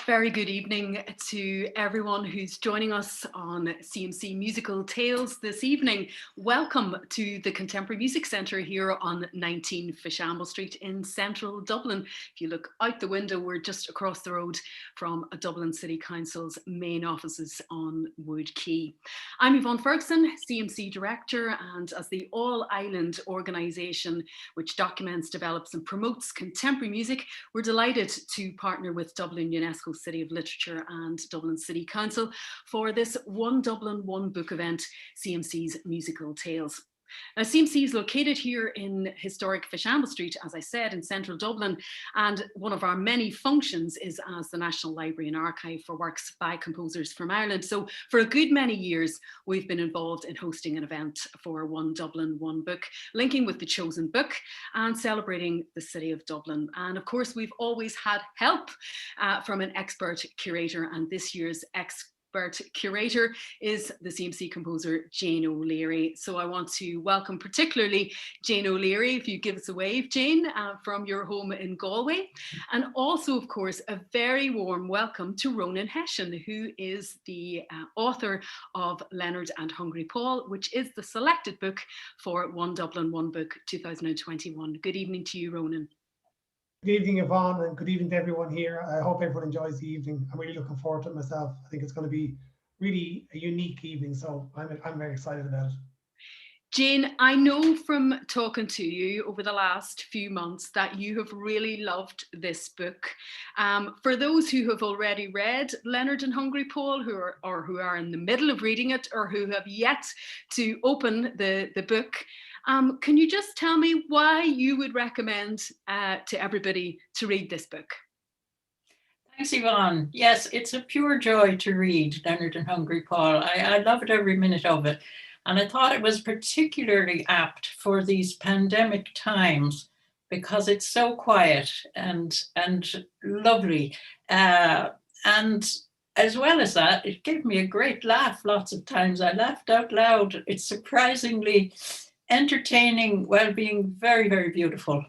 Very good evening to everyone who's joining us on CMC Musical Tales this evening. Welcome to the Contemporary Music Centre here on 19 Fishamble Street in central Dublin. If you look out the window, we're just across the road from Dublin City Council's main offices on Wood Quay. I'm Yvonne Ferguson, CMC Director, and as the all-island organisation which documents, develops and promotes contemporary music, we're delighted to partner with Dublin UNESCO City of Literature and Dublin City Council for this One Dublin, One Book event, CMC's Musical Tales. Now, CMC is located here in historic Fishamble Street, as I said, in central Dublin, and one of our many functions is as the National Library and Archive for works by composers from Ireland. So for a good many years, we've been involved in hosting an event for One Dublin, One Book, linking with the chosen book and celebrating the city of Dublin. And of course, we've always had help from an expert curator, and this year's expert curator is the CMC composer Jane O'Leary. So I want to welcome particularly Jane O'Leary, if you give us a wave, Jane, from your home in Galway. And also, of course, a very warm welcome to Ronan Hession, who is the author of Leonard and Hungry Paul, which is the selected book for One Dublin, One Book 2021. Good evening to you, Ronan. Good evening, Yvonne, and good evening to everyone here. I hope everyone enjoys the evening. I'm really looking forward to it myself. I think it's going to be really a unique evening, so I'm very excited about it. Jane, I know from talking to you over the last few months that you have really loved this book. For those who have already read Leonard and Hungry Paul, who are in the middle of reading it, or who have yet to open the book, can you just tell me why you would recommend to everybody to read this book? Thanks, Yvonne. Yes, it's a pure joy to read Leonard and Hungry Paul. I loved every minute of it. And I thought it was particularly apt for these pandemic times because it's so quiet and lovely. And as well as that, it gave me a great laugh lots of times. I laughed out loud. It's surprisingly entertaining while being very, very beautiful.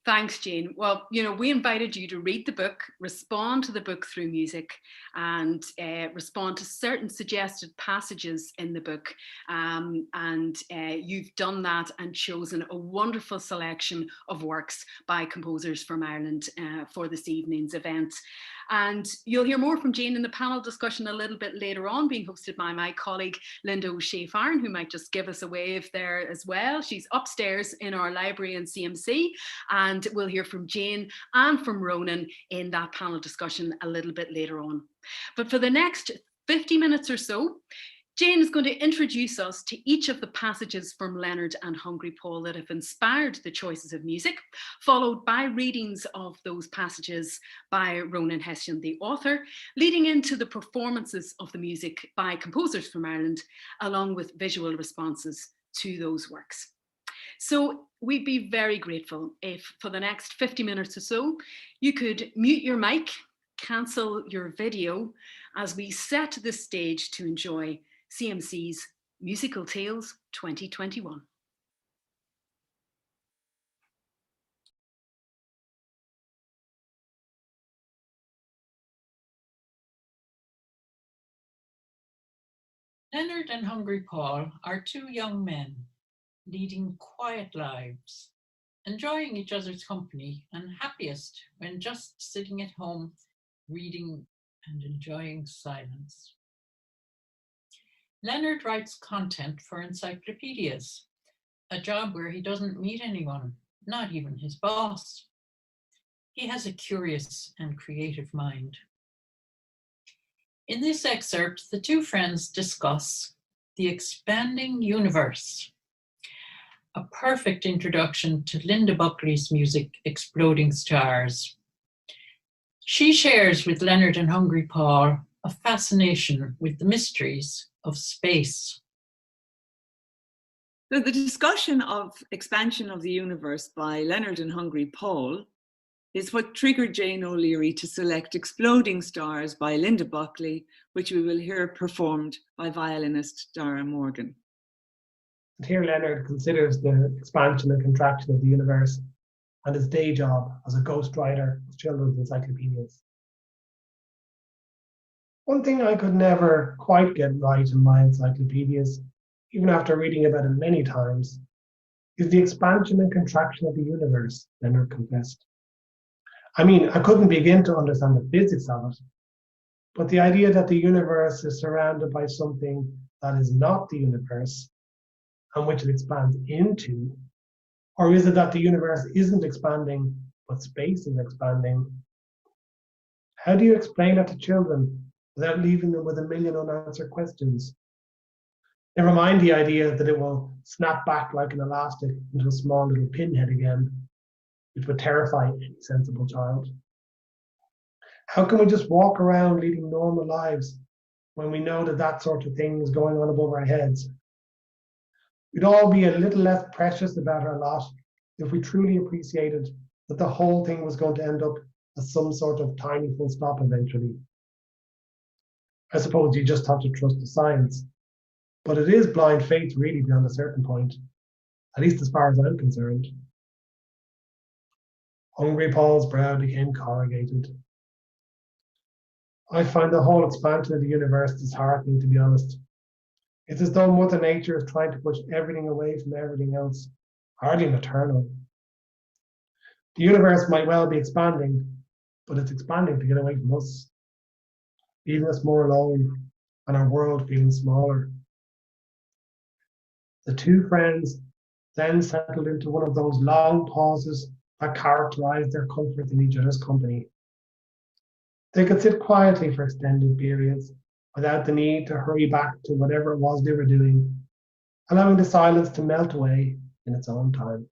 Thanks, Jane. Well, you know, we invited you to read the book, respond to the book through music, and respond to certain suggested passages in the book. You've done that and chosen a wonderful selection of works by composers from Ireland for this evening's event. And you'll hear more from Jane in the panel discussion a little bit later on, being hosted by my colleague Linda O'Shea-Farn, who might just give us a wave there as well. She's upstairs in our library in CMC, and we'll hear from Jane and from Ronan in that panel discussion a little bit later on. But for the next 50 minutes or so, Jane is going to introduce us to each of the passages from Leonard and Hungry Paul that have inspired the choices of music, followed by readings of those passages by Ronan Hession, the author, leading into the performances of the music by composers from Ireland, along with visual responses to those works. So we'd be very grateful if for the next 50 minutes or so, you could mute your mic, cancel your video, as we set the stage to enjoy CMC's Musical Tales 2021. Leonard and Hungry Paul are two young men leading quiet lives, enjoying each other's company and happiest when just sitting at home, reading and enjoying silence. Leonard writes content for encyclopedias, a job where he doesn't meet anyone, not even his boss. He has a curious and creative mind. In this excerpt, the two friends discuss the expanding universe, a perfect introduction to Linda Buckley's music, Exploding Stars. She shares with Leonard and Hungry Paul a fascination with the mysteries of space. So the discussion of expansion of the universe by Leonard and Hungry Paul is what triggered Jane O'Leary to select Exploding Stars by Linda Buckley, which we will hear performed by violinist Dara Morgan. And here Leonard considers the expansion and contraction of the universe and his day job as a ghostwriter of children's encyclopedias. One thing I could never quite get right in my encyclopedias, even after reading about it many times, is the expansion and contraction of the universe, Leonard confessed. I mean, I couldn't begin to understand the physics of it, but the idea that the universe is surrounded by something that is not the universe and which it expands into, or is it that the universe isn't expanding, but space is expanding? How do you explain that to children without leaving them with a million unanswered questions? Never mind the idea that it will snap back like an elastic into a small little pinhead again, which would terrify any sensible child. How can we just walk around leading normal lives when we know that that sort of thing is going on above our heads? We'd all be a little less precious about our lot if we truly appreciated that the whole thing was going to end up as some sort of tiny full stop eventually. I suppose you just have to trust the science, but it is blind faith really beyond a certain point, at least as far as I'm concerned. Hungry Paul's brow became corrugated. I find the whole expansion of the universe disheartening, to be honest. It's as though Mother Nature is trying to push everything away from everything else, hardly maternal. The universe might well be expanding, but it's expanding to get away from us, leaving us more alone and our world feeling smaller. The two friends then settled into one of those long pauses that characterized their comfort in each other's company. They could sit quietly for extended periods without the need to hurry back to whatever it was they were doing, allowing the silence to melt away in its own time.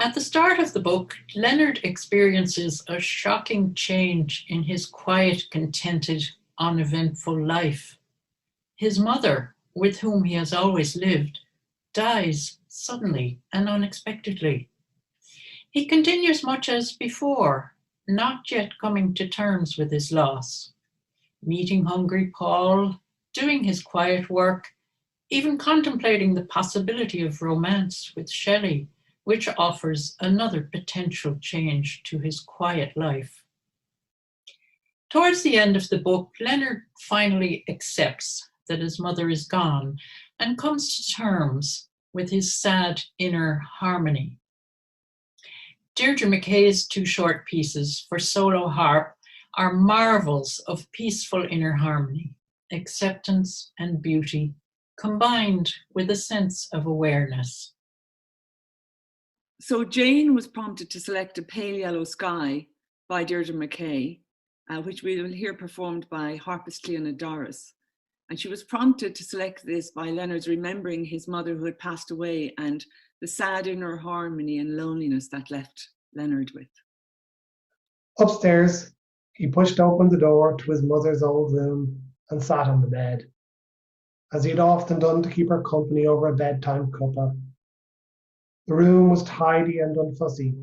At the start of the book, Leonard experiences a shocking change in his quiet, contented, uneventful life. His mother, with whom he has always lived, dies suddenly and unexpectedly. He continues much as before, not yet coming to terms with his loss. Meeting hungry Paul, doing his quiet work, even contemplating the possibility of romance with Shelley, which offers another potential change to his quiet life. Towards the end of the book, Leonard finally accepts that his mother is gone and comes to terms with his sad inner harmony. Deirdre McKay's two short pieces for solo harp are marvels of peaceful inner harmony, acceptance and beauty, combined with a sense of awareness. So Jane was prompted to select A Pale Yellow Sky by Deirdre McKay, which we will hear performed by harpist Cleona Doris. And she was prompted to select this by Leonard's remembering his mother who had passed away and the sad inner harmony and loneliness that left Leonard with. Upstairs, he pushed open the door to his mother's old room and sat on the bed, as he had often done to keep her company over a bedtime cuppa. The room was tidy and unfussy.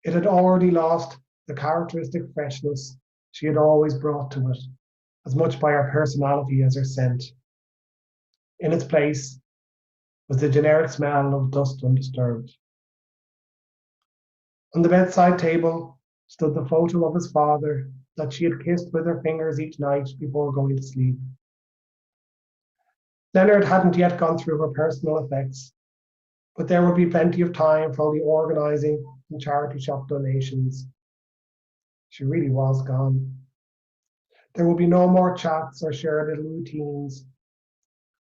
It had already lost the characteristic freshness she had always brought to it, as much by her personality as her scent. In its place was the generic smell of dust undisturbed. On the bedside table stood the photo of his father that she had kissed with her fingers each night before going to sleep. Leonard hadn't yet gone through her personal effects, but there would be plenty of time for all the organising and charity shop donations. She really was gone. There would be no more chats or shared little routines.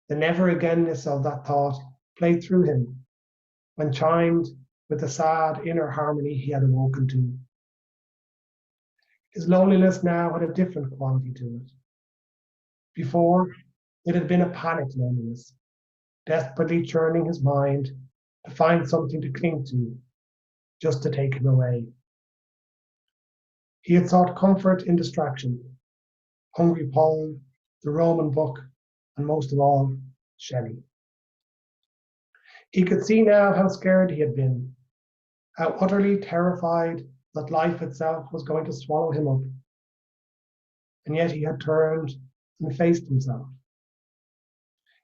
The never againness of that thought played through him when chimed with the sad inner harmony he had awoken to. His loneliness now had a different quality to it. Before, it had been a panicked loneliness, desperately churning his mind to find something to cling to, just to take him away. He had sought comfort in distraction, Hungry Paul, the Roman book, and most of all, Shelley. He could see now how scared he had been, how utterly terrified that life itself was going to swallow him up. And yet he had turned and faced himself.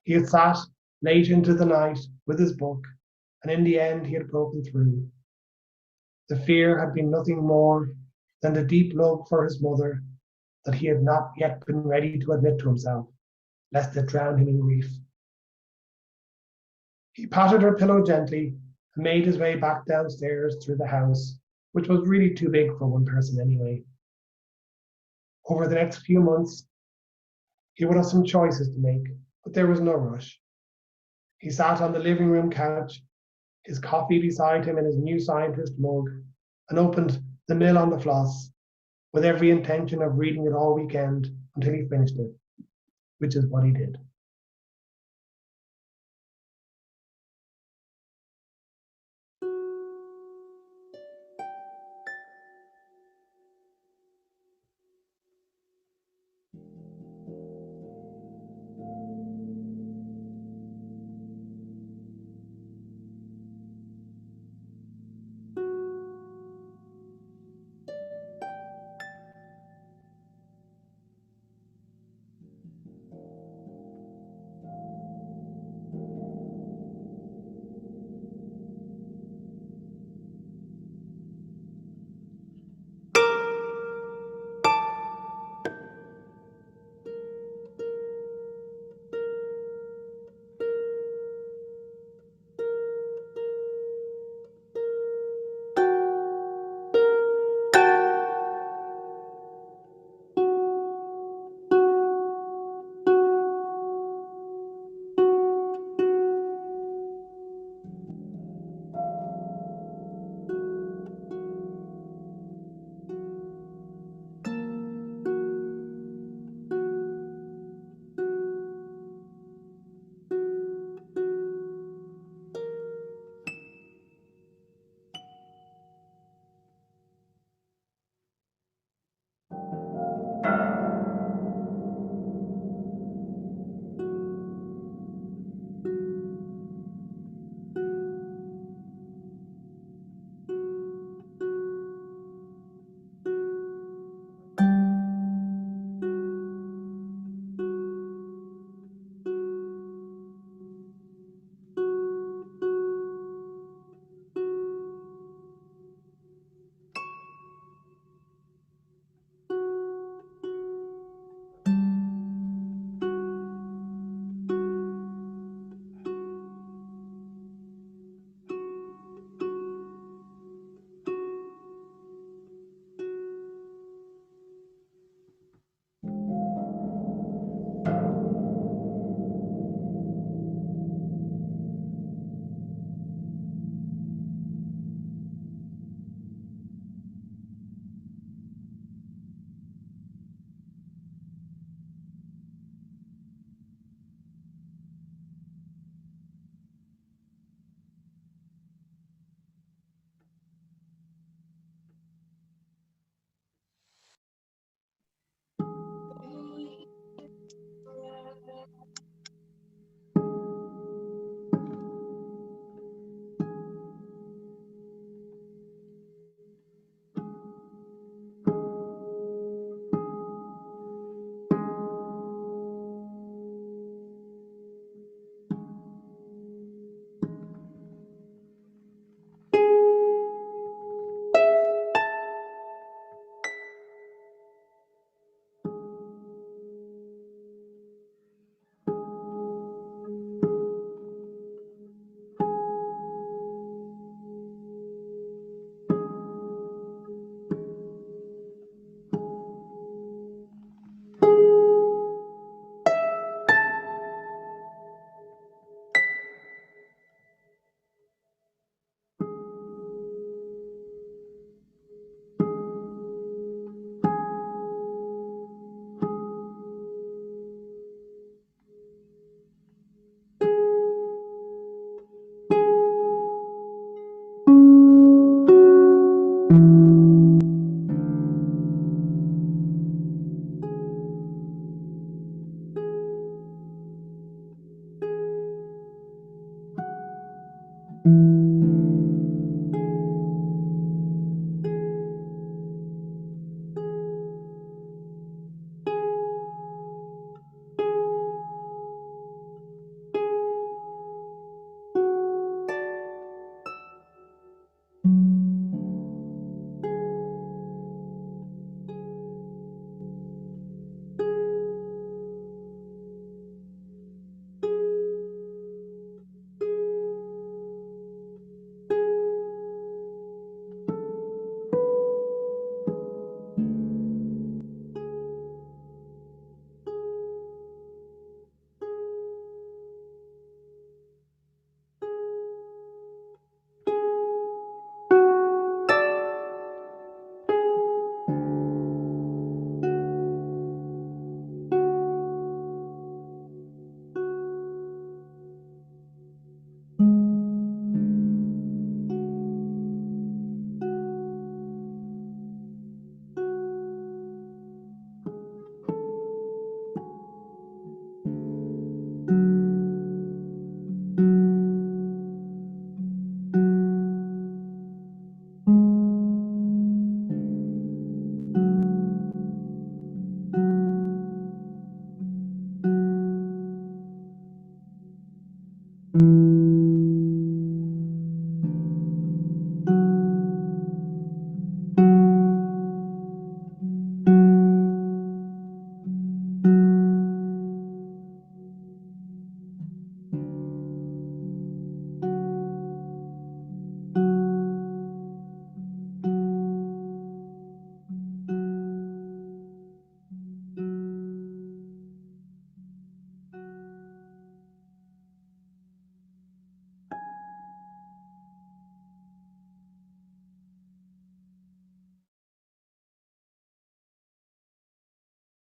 He had sat late into the night with his book, and in the end he had broken through. The fear had been nothing more than the deep love for his mother that he had not yet been ready to admit to himself, lest it drown him in grief. He patted her pillow gently and made his way back downstairs through the house, which was really too big for one person anyway. Over the next few months, he would have some choices to make, but there was no rush. He sat on the living room couch, his coffee beside him in his New Scientist mug, and opened The Mill on the Floss, with every intention of reading it all weekend until he finished it, which is what he did.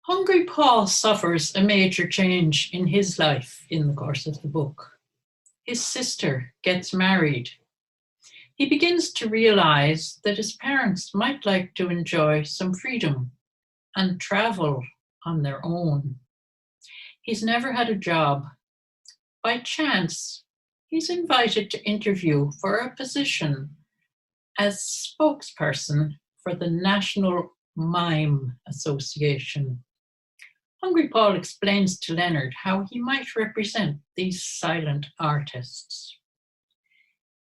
Hungry Paul suffers a major change in his life in the course of the book. His sister gets married. He begins to realize that his parents might like to enjoy some freedom and travel on their own. He's never had a job. By chance, he's invited to interview for a position as spokesperson for the National Mime Association. Hungry Paul explains to Leonard how he might represent these silent artists.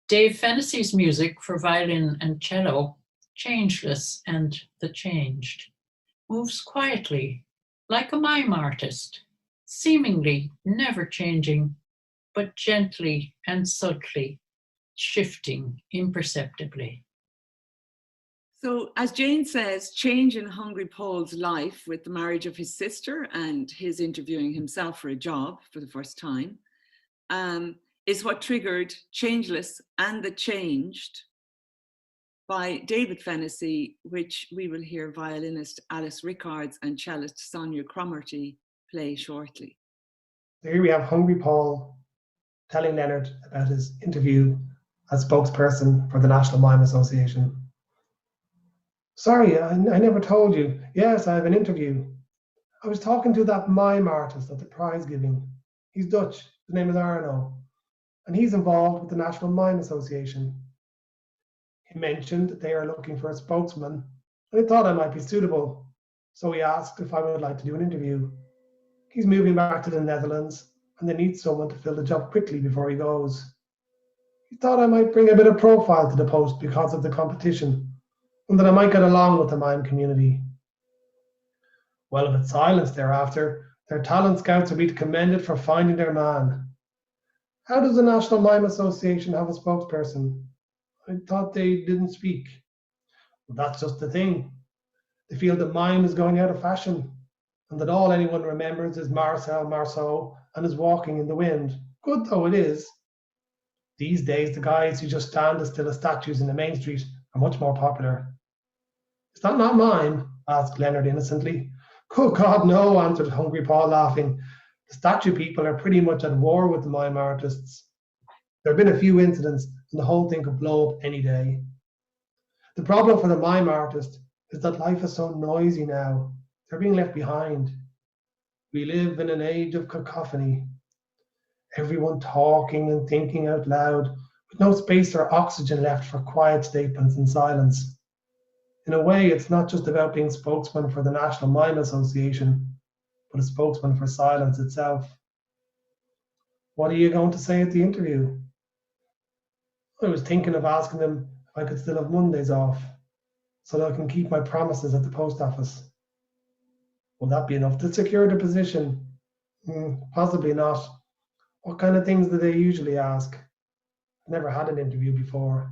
Dave Fennessy's music for violin and cello, Changeless and The Changed, moves quietly, like a mime artist, seemingly never changing, but gently and subtly shifting imperceptibly. So, as Jane says, change in Hungry Paul's life with the marriage of his sister and his interviewing himself for a job for the first time is what triggered Changeless and The Changed by David Fennessy, which we will hear violinist Alice Rickards and cellist Sonia Cromarty play shortly. So here we have Hungry Paul telling Leonard about his interview as spokesperson for the National Mime Association. Sorry, I never told you. Yes, I have an interview. I was talking to that mime artist at the prize giving. He's Dutch. His name is Arno. And he's involved with the National Mime Association. He mentioned that they are looking for a spokesman, and I thought I might be suitable. So he asked if I would like to do an interview. He's moving back to the Netherlands, and they need someone to fill the job quickly before he goes. He thought I might bring a bit of profile to the post because of the competition, and that I might get along with the mime community. Well, if it's silence thereafter, their talent scouts will be commended for finding their man. How does the National Mime Association have a spokesperson? I thought they didn't speak. Well, that's just the thing. They feel that mime is going out of fashion, and that all anyone remembers is Marcel Marceau and his Walking in the Wind. Good though it is. These days, the guys who just stand as still as statues in the main street are much more popular. Is that not mime? Asked Leonard innocently. Good God, no, answered Hungry Paul, laughing. The statue people are pretty much at war with the mime artists. There have been a few incidents, and the whole thing could blow up any day. The problem for the mime artist is that life is so noisy now. They're being left behind. We live in an age of cacophony. Everyone talking and thinking out loud, with no space or oxygen left for quiet statements and silence. In a way, it's not just about being spokesman for the National Mime Association, but a spokesman for silence itself. What are you going to say at the interview? I was thinking of asking them if I could still have Mondays off, so that I can keep my promises at the post office. Will that be enough to secure the position? Possibly not. What kind of things do they usually ask? I've never had an interview before.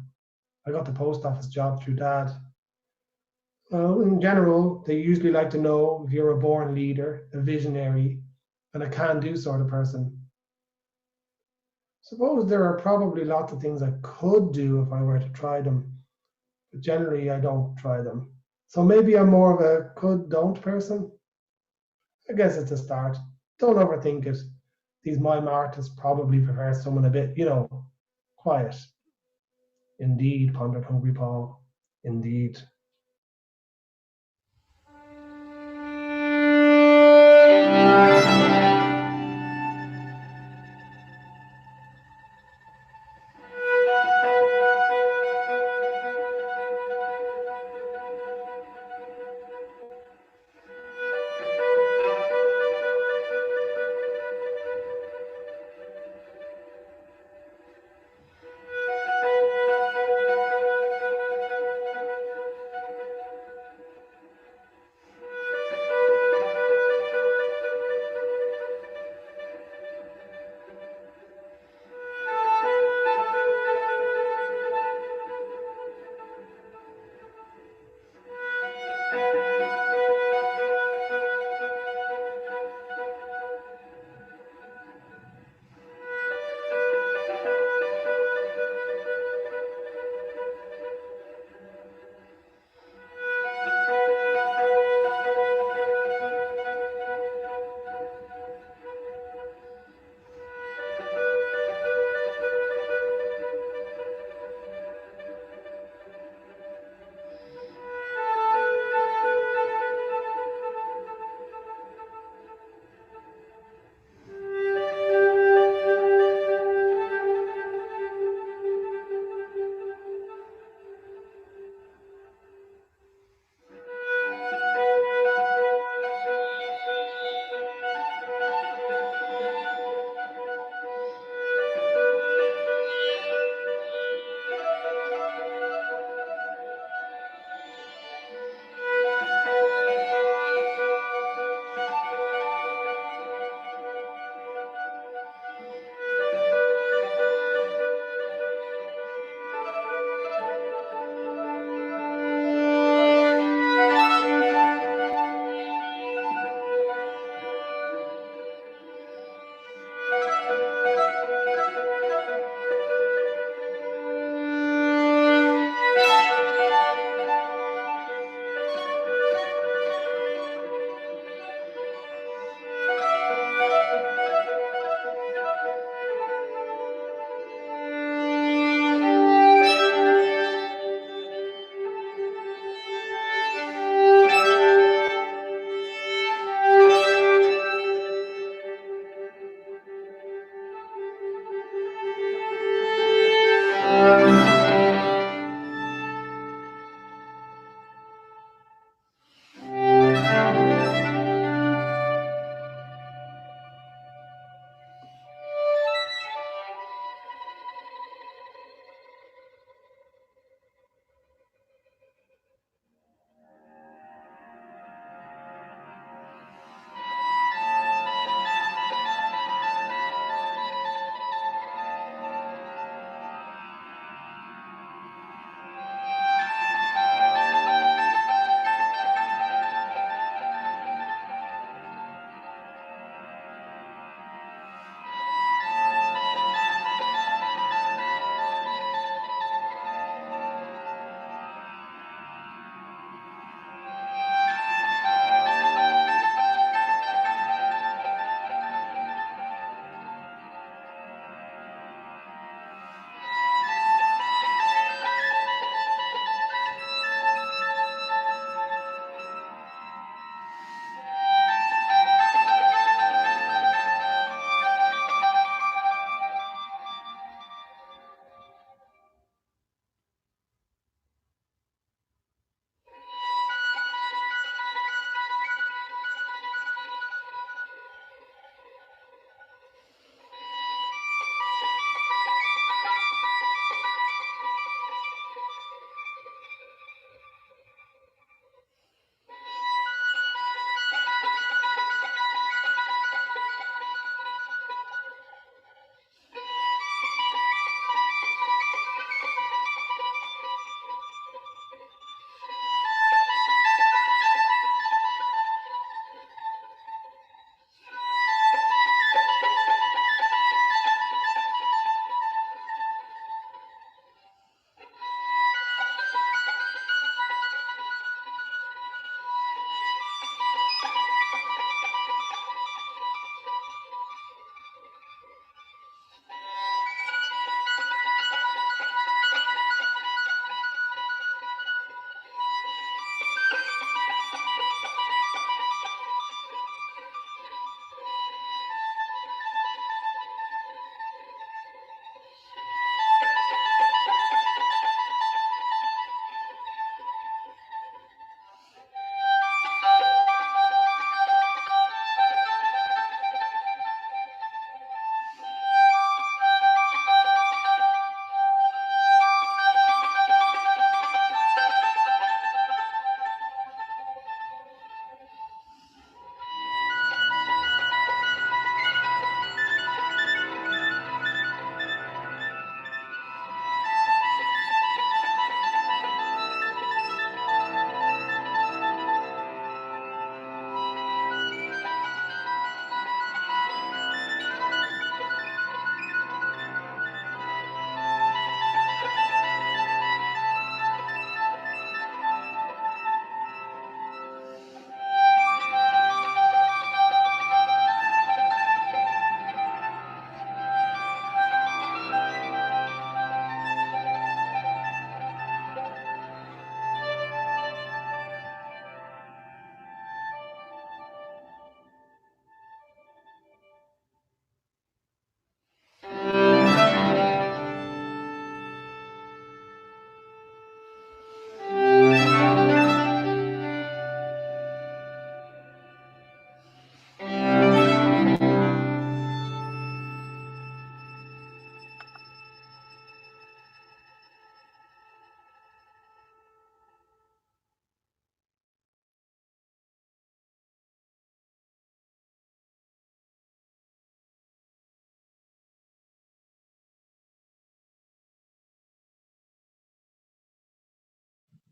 I got the post office job through Dad. Well, in general, they usually like to know if you're a born leader, a visionary, and a can-do sort of person. Suppose there are probably lots of things I could do if I were to try them, but generally I don't try them. So maybe I'm more of a could-don't person? I guess it's a start. Don't overthink it. These mime artists probably prefer someone a bit, quiet. Indeed, pondered Hungry Paul. Indeed.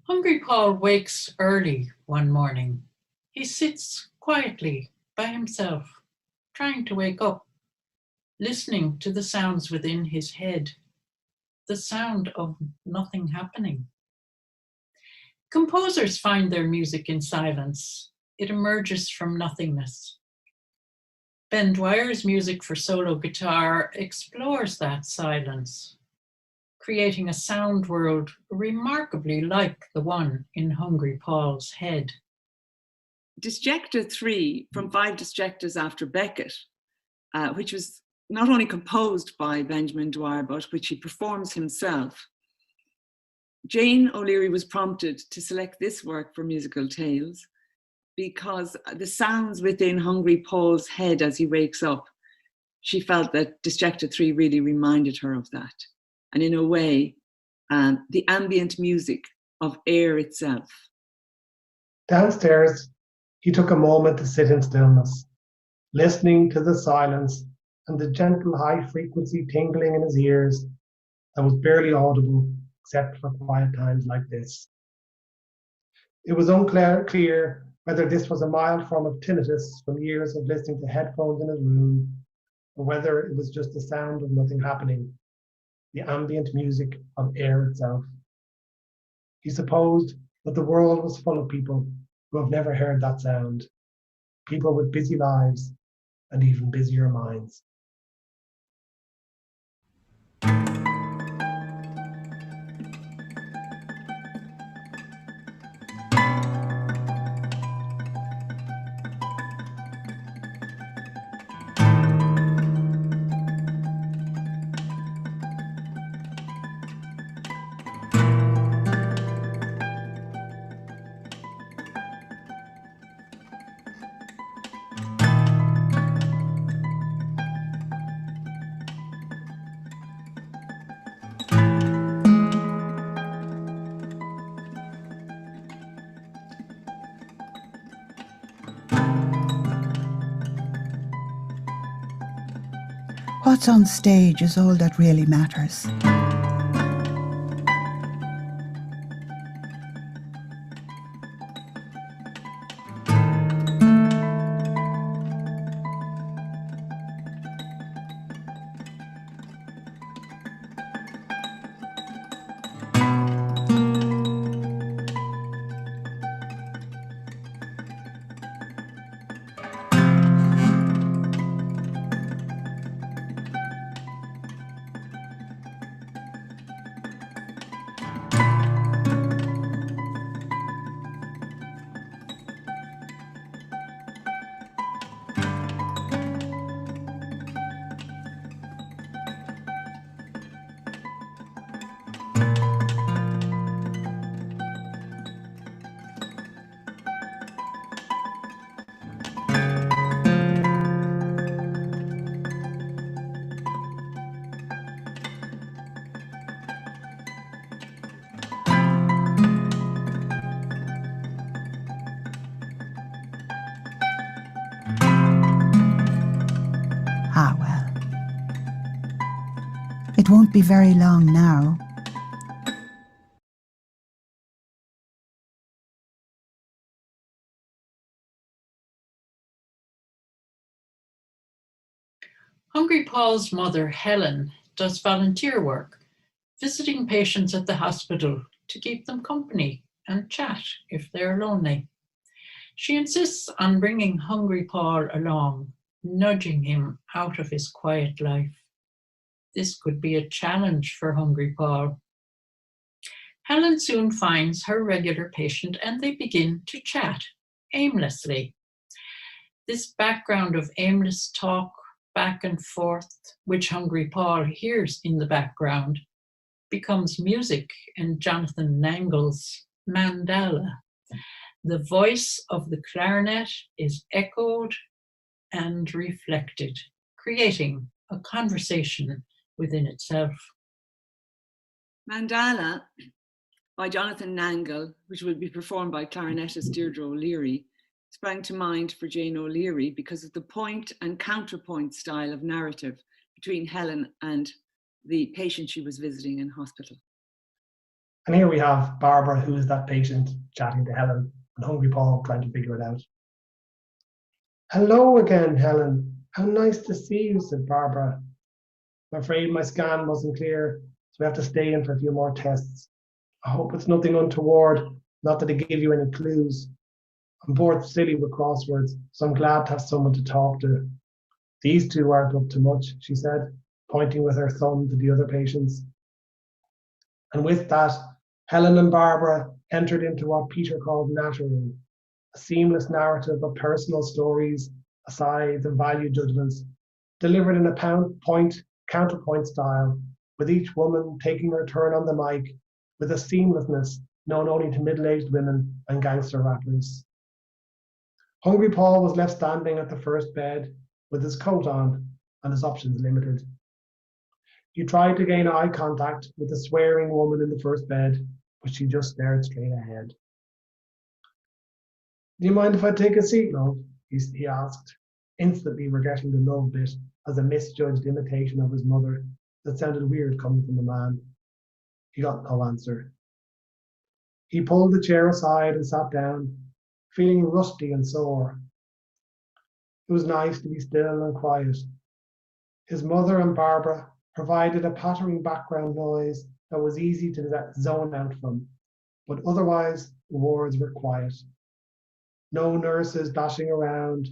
Hungry Paul wakes early one morning. He sits quietly by himself, trying to wake up, listening to the sounds within his head, the sound of nothing happening. Composers find their music in silence. It emerges from nothingness. Ben Dwyer's music for solo guitar explores that silence, creating a sound world remarkably like the one in Hungry Paul's head. Disjecta 3 from 5 Disjectas after Beckett, which was not only composed by Benjamin Dwyer, but which he performs himself. Jane O'Leary was prompted to select this work for Musical Tales because the sounds within Hungry Paul's head as he wakes up, she felt that Disjecta 3 really reminded her of that. And in a way, the ambient music of air itself. Downstairs, he took a moment to sit in stillness, listening to the silence and the gentle high-frequency tingling in his ears that was barely audible except for quiet times like this. It was unclear whether this was a mild form of tinnitus from years of listening to headphones in his room, or whether it was just the sound of nothing happening, the ambient music of air itself. He supposed that the world was full of people who have never heard that sound, people with busy lives and even busier minds. What's on stage is all that really matters. Ah, well. It won't be very long now. Hungry Paul's mother, Helen, does volunteer work, visiting patients at the hospital to keep them company and chat if they're lonely. She insists on bringing Hungry Paul along, nudging him out of his quiet life. This could be a challenge for Hungry Paul. Helen soon finds her regular patient and they begin to chat aimlessly. This background of aimless talk back and forth, which Hungry Paul hears in the background, becomes music in Jonathan Nangle's Mandala. The voice of the clarinet is echoed and reflected, creating a conversation within itself. Mandala by Jonathan Nangle, which will be performed by clarinetist Deirdre O'Leary, sprang to mind for Jane O'Leary because of the point and counterpoint style of narrative between Helen and the patient she was visiting in hospital. And here we have Barbara, who is that patient, chatting to Helen, and Hungry Paul trying to figure it out. Hello again, Helen. How nice to see you, said Barbara. I'm afraid my scan wasn't clear, so we have to stay in for a few more tests. I hope it's nothing untoward, not that it gave you any clues. I'm bored silly with crosswords, so I'm glad to have someone to talk to. These two aren't up to much, she said, pointing with her thumb to the other patients. And with that, Helen and Barbara entered into what Peter called nattering, a seamless narrative of personal stories, asides, and value judgments, delivered in a counterpoint style, with each woman taking her turn on the mic with a seamlessness known only to middle-aged women and gangster rappers. Hungry Paul was left standing at the first bed with his coat on and his options limited. He tried to gain eye contact with the swearing woman in the first bed, but she just stared straight ahead. Do you mind if I take a seat, love? He asked, instantly regretting the love bit as a misjudged imitation of his mother that sounded weird coming from a man. He got no answer. He pulled the chair aside and sat down, feeling rusty and sore. It was nice to be still and quiet. His mother and Barbara provided a pattering background noise that was easy to zone out from, but otherwise the wards were quiet. No nurses dashing around,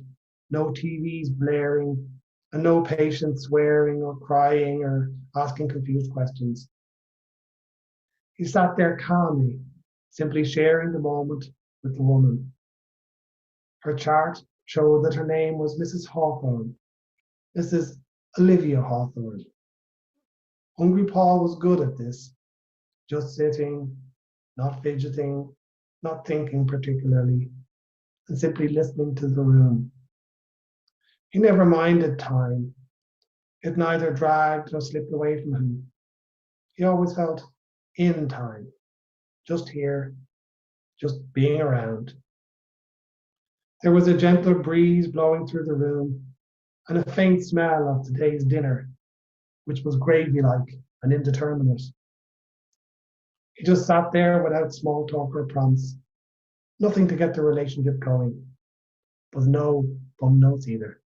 no TVs blaring, and no patients swearing or crying or asking confused questions. He sat there calmly, simply sharing the moment with the woman. Her chart showed that her name was Mrs. Hawthorne, Mrs. Olivia Hawthorne. Hungry Paul was good at this, just sitting, not fidgeting, not thinking particularly, and simply listening to the room. He never minded time. It neither dragged nor slipped away from him. He always felt in time, just here, just being around. There was a gentle breeze blowing through the room and a faint smell of today's dinner, which was gravy-like and indeterminate. He just sat there without small talk or prompts, nothing to get the relationship going, but no bum notes either.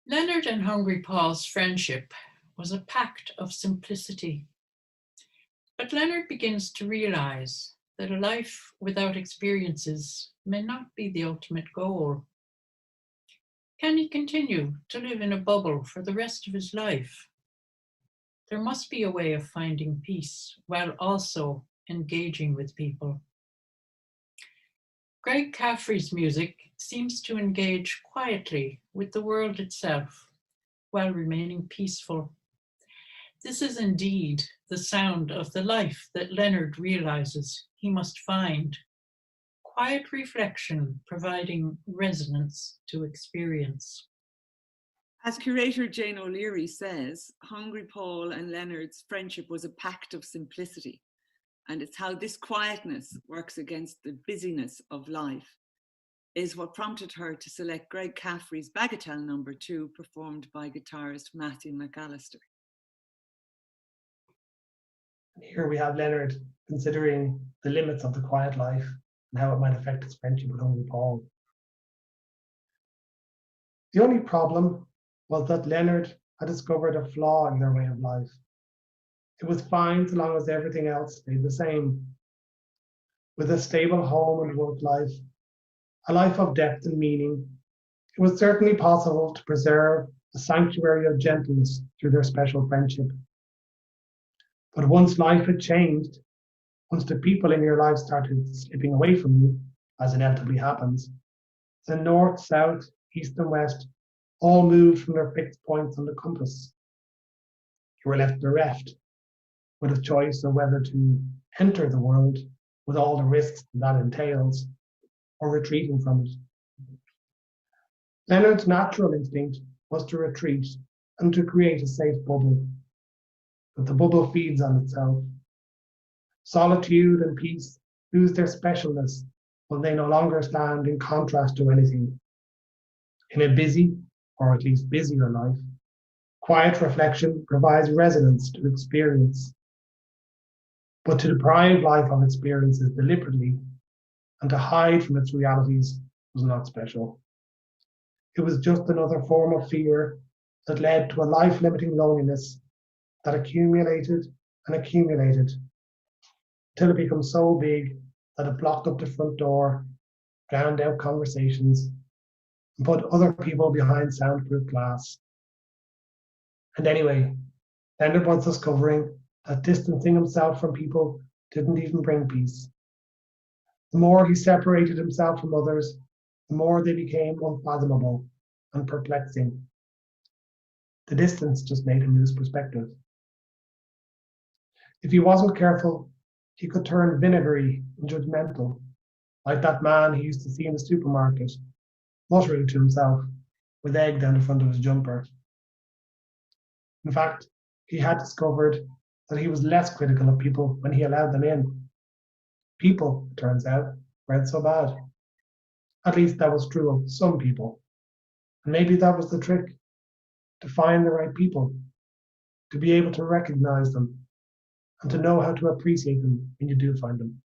Leonard and Hungry Paul's friendship was a pact of simplicity. But Leonard begins to realize that a life without experiences may not be the ultimate goal. Can he continue to live in a bubble for the rest of his life? There must be a way of finding peace while also engaging with people. Greg Caffrey's music seems to engage quietly with the world itself while remaining peaceful. This is indeed the sound of the life that Leonard realizes he must find. Quiet reflection providing resonance to experience. As curator Jane O'Leary says, Hungry Paul and Leonard's friendship was a pact of simplicity. And it's how this quietness works against the busyness of life is what prompted her to select Greg Caffrey's Bagatelle No. 2, performed by guitarist Matthew McAllister. Here we have Leonard considering the limits of the quiet life and how it might affect his friendship with Hungry Paul. The only problem was that Leonard had discovered a flaw in their way of life. It was fine so long as everything else stayed the same. With a stable home and work life, a life of depth and meaning, it was certainly possible to preserve a sanctuary of gentleness through their special friendship. But once life had changed, once the people in your life started slipping away from you, as inevitably happens, the north, south, east, and west all moved from their fixed points on the compass. You were left bereft, with a choice of whether to enter the world with all the risks that entails, or retreating from it. Leonard's natural instinct was to retreat and to create a safe bubble, but the bubble feeds on itself. Solitude and peace lose their specialness when they no longer stand in contrast to anything. In a busy, or at least busier life, quiet reflection provides resonance to experience. But to deprive life of experiences deliberately and to hide from its realities was not special. It was just another form of fear that led to a life-limiting loneliness that accumulated and accumulated till it becomes so big that it blocked up the front door, drowned out conversations, and put other people behind soundproof glass. And anyway, Leonard was discovering that distancing himself from people didn't even bring peace. The more he separated himself from others, the more they became unfathomable and perplexing. The distance just made him lose perspective. If he wasn't careful, he could turn vinegary and judgmental, like that man he used to see in the supermarket, muttering to himself with egg down the front of his jumper. In fact, he had discovered that he was less critical of people when he allowed them in. People, it turns out, weren't so bad. At least that was true of some people. And maybe that was the trick, to find the right people, to be able to recognize them, and to know how to appreciate them when you do find them.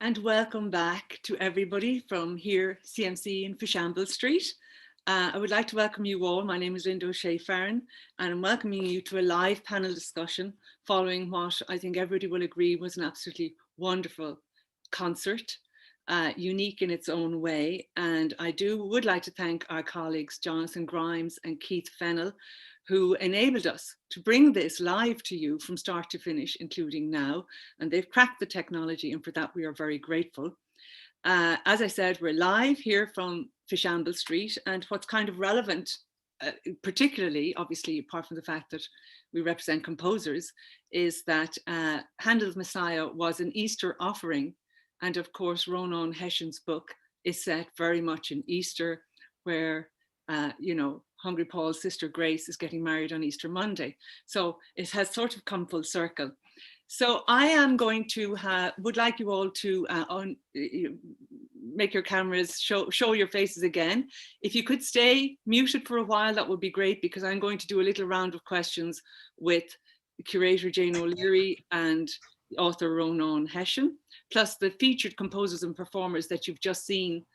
And welcome back to everybody from here, CMC in Fishamble Street. I would like to welcome you all. My name is Linda O'Shea Farron, and I'm welcoming you to a live panel discussion following what I think everybody will agree was an absolutely wonderful concert, unique in its own way. And I would like to thank our colleagues, Jonathan Grimes and Keith Fennell, who enabled us to bring this live to you from start to finish, including now. And they've cracked the technology, and for that we are very grateful. As I said, we're live here from Fishamble Street, and what's kind of relevant, particularly, obviously, apart from the fact that we represent composers, is that Handel's Messiah was an Easter offering. And of course, Ronan Hession's book is set very much in Easter, where, you know, Hungry Paul's sister Grace is getting married on Easter Monday. So it has sort of come full circle. So I am going to, would like you all to make your cameras, show your faces again. If you could stay muted for a while, that would be great, because I'm going to do a little round of questions with the curator Jane O'Leary and the author Ronan Hession, plus the featured composers and performers that you've just seen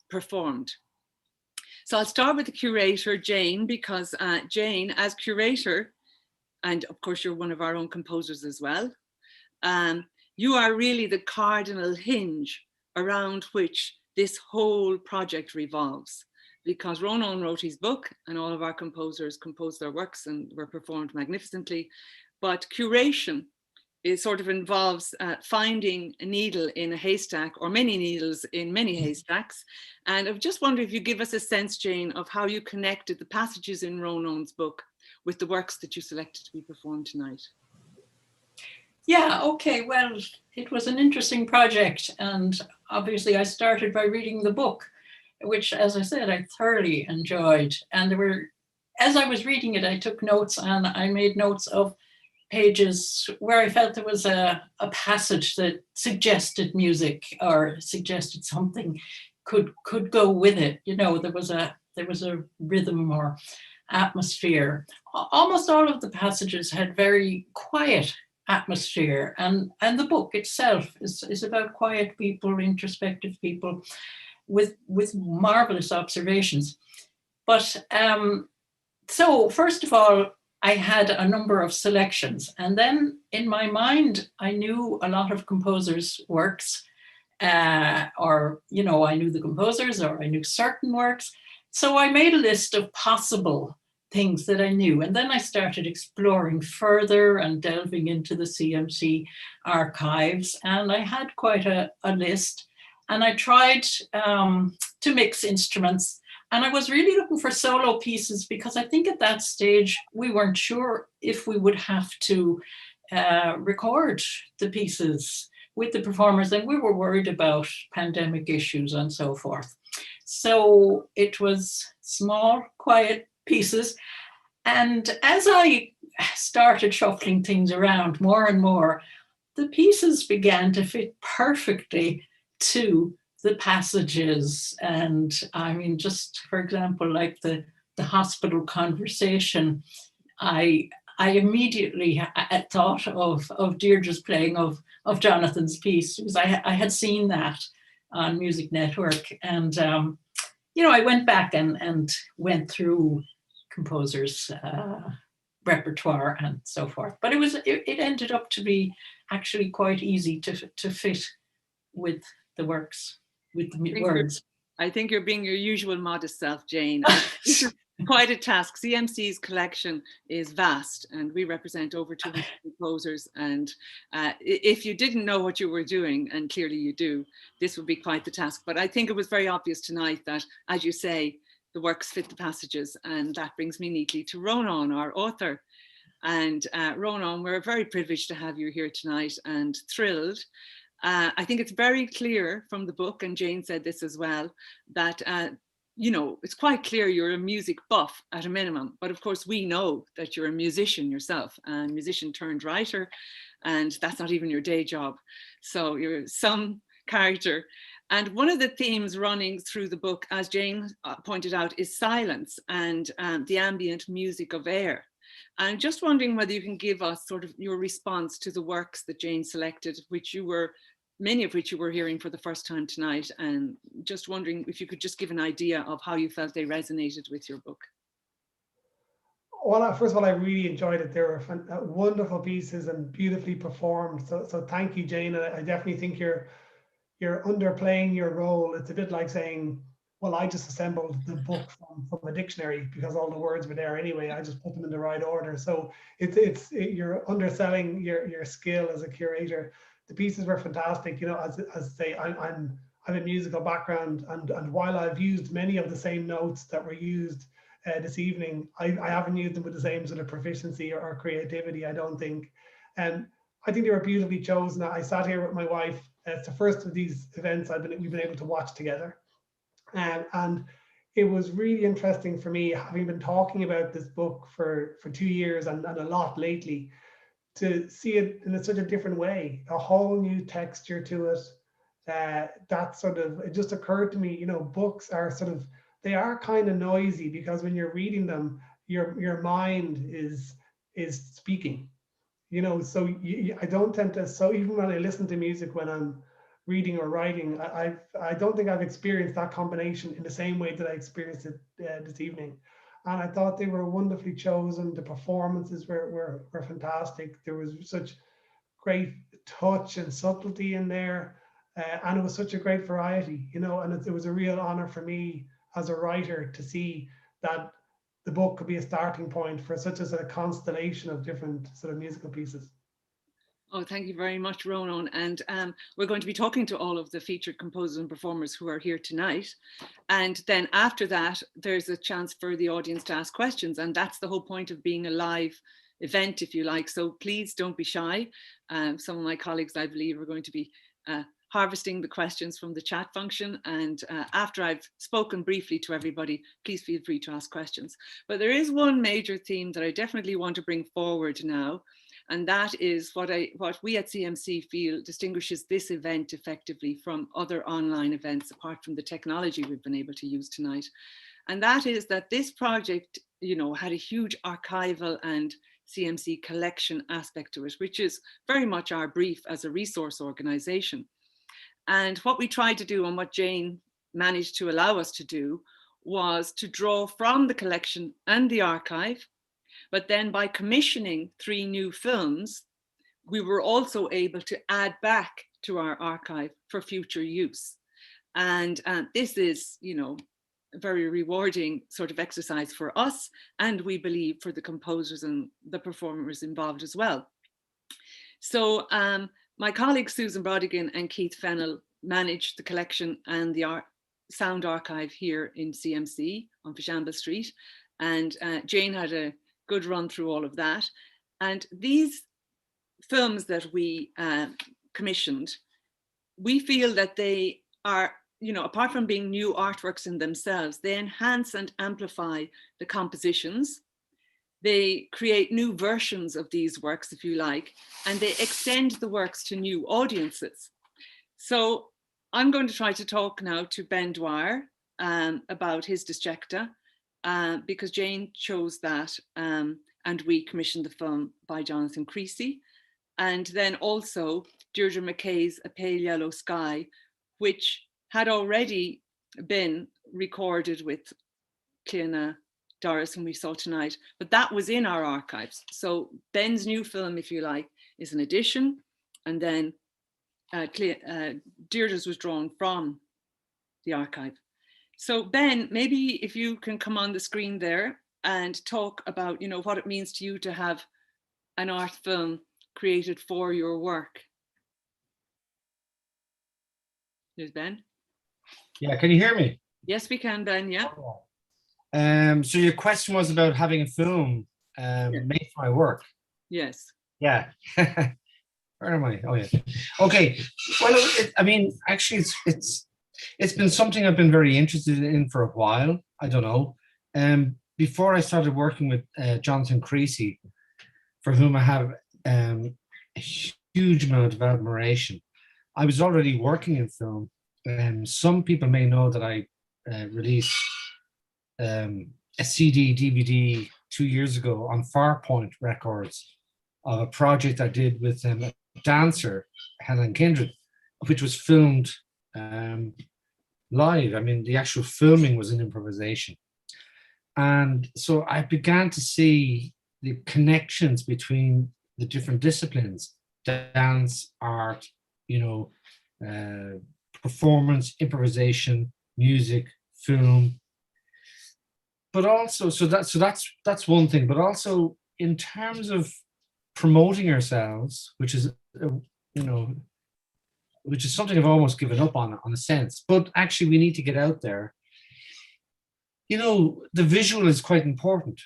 performed. So I'll start with the curator, Jane, because Jane, as curator, and of course you're one of our own composers as well, you are really the cardinal hinge around which this whole project revolves, because Ronan wrote his book and all of our composers composed their works and were performed magnificently. But curation, it sort of involves finding a needle in a haystack, or many needles in many haystacks. And I've just wondered if you give us a sense, Jane, of how you connected the passages in Ronan's book with the works that you selected to be performed tonight. Yeah, okay, well, it was an interesting project. And obviously I started by reading the book, which, as I said, I thoroughly enjoyed. And there were, as I was reading it, I took notes, and I made notes of pages where I felt there was a passage that suggested music or suggested something could go with it. You know, there was a rhythm or atmosphere. Almost all of the passages had very quiet atmosphere, and the book itself is about quiet people, introspective people with marvelous observations. But so first of all, I had a number of selections, and then in my mind, I knew a lot of composers' works, or, you know, I knew the composers, or I knew certain works. So I made a list of possible things that I knew. And then I started exploring further and delving into the CMC archives. And I had quite a list, and I tried to mix instruments. And I was really looking for solo pieces, because I think at that stage, we weren't sure if we would have to record the pieces with the performers, and we were worried about pandemic issues and so forth. So it was small, quiet pieces. And as I started shuffling things around more and more, the pieces began to fit perfectly to the passages. And I mean, just for example, like the hospital conversation, I immediately thought of Deirdre's playing of Jonathan's piece, because I had seen that on Music Network. And, you know, I went back and went through composers' repertoire and so forth. But it ended up to be actually quite easy to fit with the works, with the words. I think you're being your usual modest self, Jane. This is quite a task. CMC's collection is vast, and we represent over 200 composers. And if you didn't know what you were doing, and clearly you do, this would be quite the task. But I think it was very obvious tonight that, as you say, the works fit the passages. And that brings me neatly to Ronan, our author. And Ronan, we're very privileged to have you here tonight, and thrilled. I think it's very clear from the book, and Jane said this as well, that you know, it's quite clear you're a music buff at a minimum, but of course we know that you're a musician yourself, and musician turned writer, and that's not even your day job. So you're some character. And one of the themes running through the book, as Jane pointed out, is silence and the ambient music of air. I'm just wondering whether you can give us sort of your response to the works that Jane selected, which you were many of which you were hearing for the first time tonight, and just wondering if you could just give an idea of how you felt they resonated with your book. Well, first of all, I really enjoyed it. They were wonderful pieces and beautifully performed. So thank you, Jane. And I definitely think you're underplaying your role. It's a bit like saying, well, I just assembled the book from a dictionary because all the words were there anyway. I just put them in the right order. So you're underselling your skill as a curator. The pieces were fantastic. You know, as I say, I'm a musical background, and while I've used many of the same notes that were used this evening, I haven't used them with the same sort of proficiency or creativity, I don't think. And I think they were beautifully chosen. I sat here with my wife. It's the first of these events we've been able to watch together. And it was really interesting for me, having been talking about this book for 2 years and a lot lately, to see it in such a different way, a whole new texture to it. It just occurred to me, you know, books are they are kind of noisy, because when you're reading them, your mind is speaking, you know. So I don't tend to, so even when I listen to music when I'm reading or writing, I don't think I've experienced that combination in the same way that I experienced it this evening. And I thought they were wonderfully chosen. The performances were fantastic. There was such great touch and subtlety in there, and it was such a great variety, you know. And it was a real honor for me as a writer to see that the book could be a starting point for such as a constellation of different sort of musical pieces. Oh, thank you very much, Ronan. And we're going to be talking to all of the featured composers and performers who are here tonight. And then after that, there's a chance for the audience to ask questions. And that's the whole point of being a live event, if you like. So please don't be shy. Some of my colleagues, I believe, are going to be harvesting the questions from the chat function. And after I've spoken briefly to everybody, please feel free to ask questions. But there is one major theme that I definitely want to bring forward now. And that is what we at CMC feel distinguishes this event effectively from other online events, apart from the technology we've been able to use tonight. And that is that this project, you know, had a huge archival and CMC collection aspect to it, which is very much our brief as a resource organization. And what we tried to do, and what Jane managed to allow us to do, was to draw from the collection and the archive. But then by commissioning 3 new films, we were also able to add back to our archive for future use. And this is, you know, a very rewarding sort of exercise for us, and we believe for the composers and the performers involved as well. So my colleagues Susan Brodigan and Keith Fennell managed the collection and the sound archive here in CMC on Fishamble Street. And Jane had a good run through all of that. And these films that we commissioned, we feel that they are, you know, apart from being new artworks in themselves, they enhance and amplify the compositions. They create new versions of these works, if you like, and they extend the works to new audiences. So I'm going to try to talk now to Ben Dwyer about his Disjecta, because Jane chose that, and we commissioned the film by Jonathan Creasy. And then also Deirdre McKay's A Pale Yellow Sky, which had already been recorded with Cleona Doris, whom we saw tonight, but that was in our archives. So Ben's new film, if you like, is an addition, and then Deirdre's was drawn from the archive. So Ben, maybe if you can come on the screen there and talk about, you know, what it means to you to have an art film created for your work. There's Ben. Yeah, can you hear me? Yes, we can, Ben, yeah. So your question was about having a film made for my work. Yes. Yeah. Where am I? Oh yeah. Okay. Well, I mean, actually, it's been something I've been very interested in for a while. I don't know. Before I started working with Jonathan Creasy, for whom I have a huge amount of admiration, I was already working in film. Some people may know that I released a CD, DVD 2 years ago on Farpoint Records of a project I did with a dancer, Helen Kindred, which was filmed live. I mean, the actual filming was an improvisation. And so I began to see the connections between the different disciplines, dance, art, performance, improvisation, music, film. But also, so that's one thing. But also in terms of promoting ourselves, which is which is something I've almost given up on a sense. But actually, we need to get out there. The visual is quite important.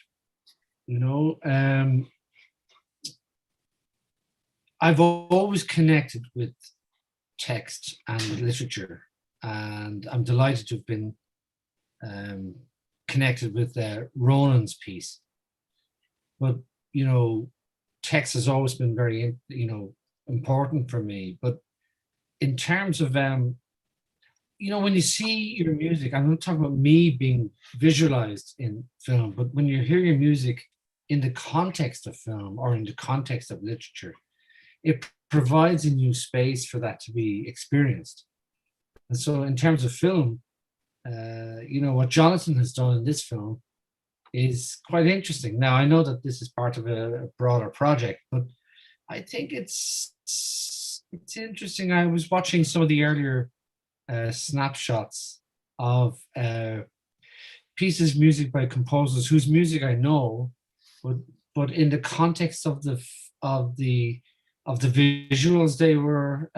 I've always connected with text and literature, and I'm delighted to have been connected with Ronan's piece. But text has always been very important for me. But in terms of when you see your music, I'm not talking about me being visualized in film, but when you hear your music in the context of film or in the context of literature, it provides a new space for that to be experienced. And so in terms of film, what Jonathan has done in this film is quite interesting. Now, I know that this is part of a broader project, but I think it's interesting. I was watching some of the earlier snapshots of pieces music by composers whose music I know, but in the context of the visuals they were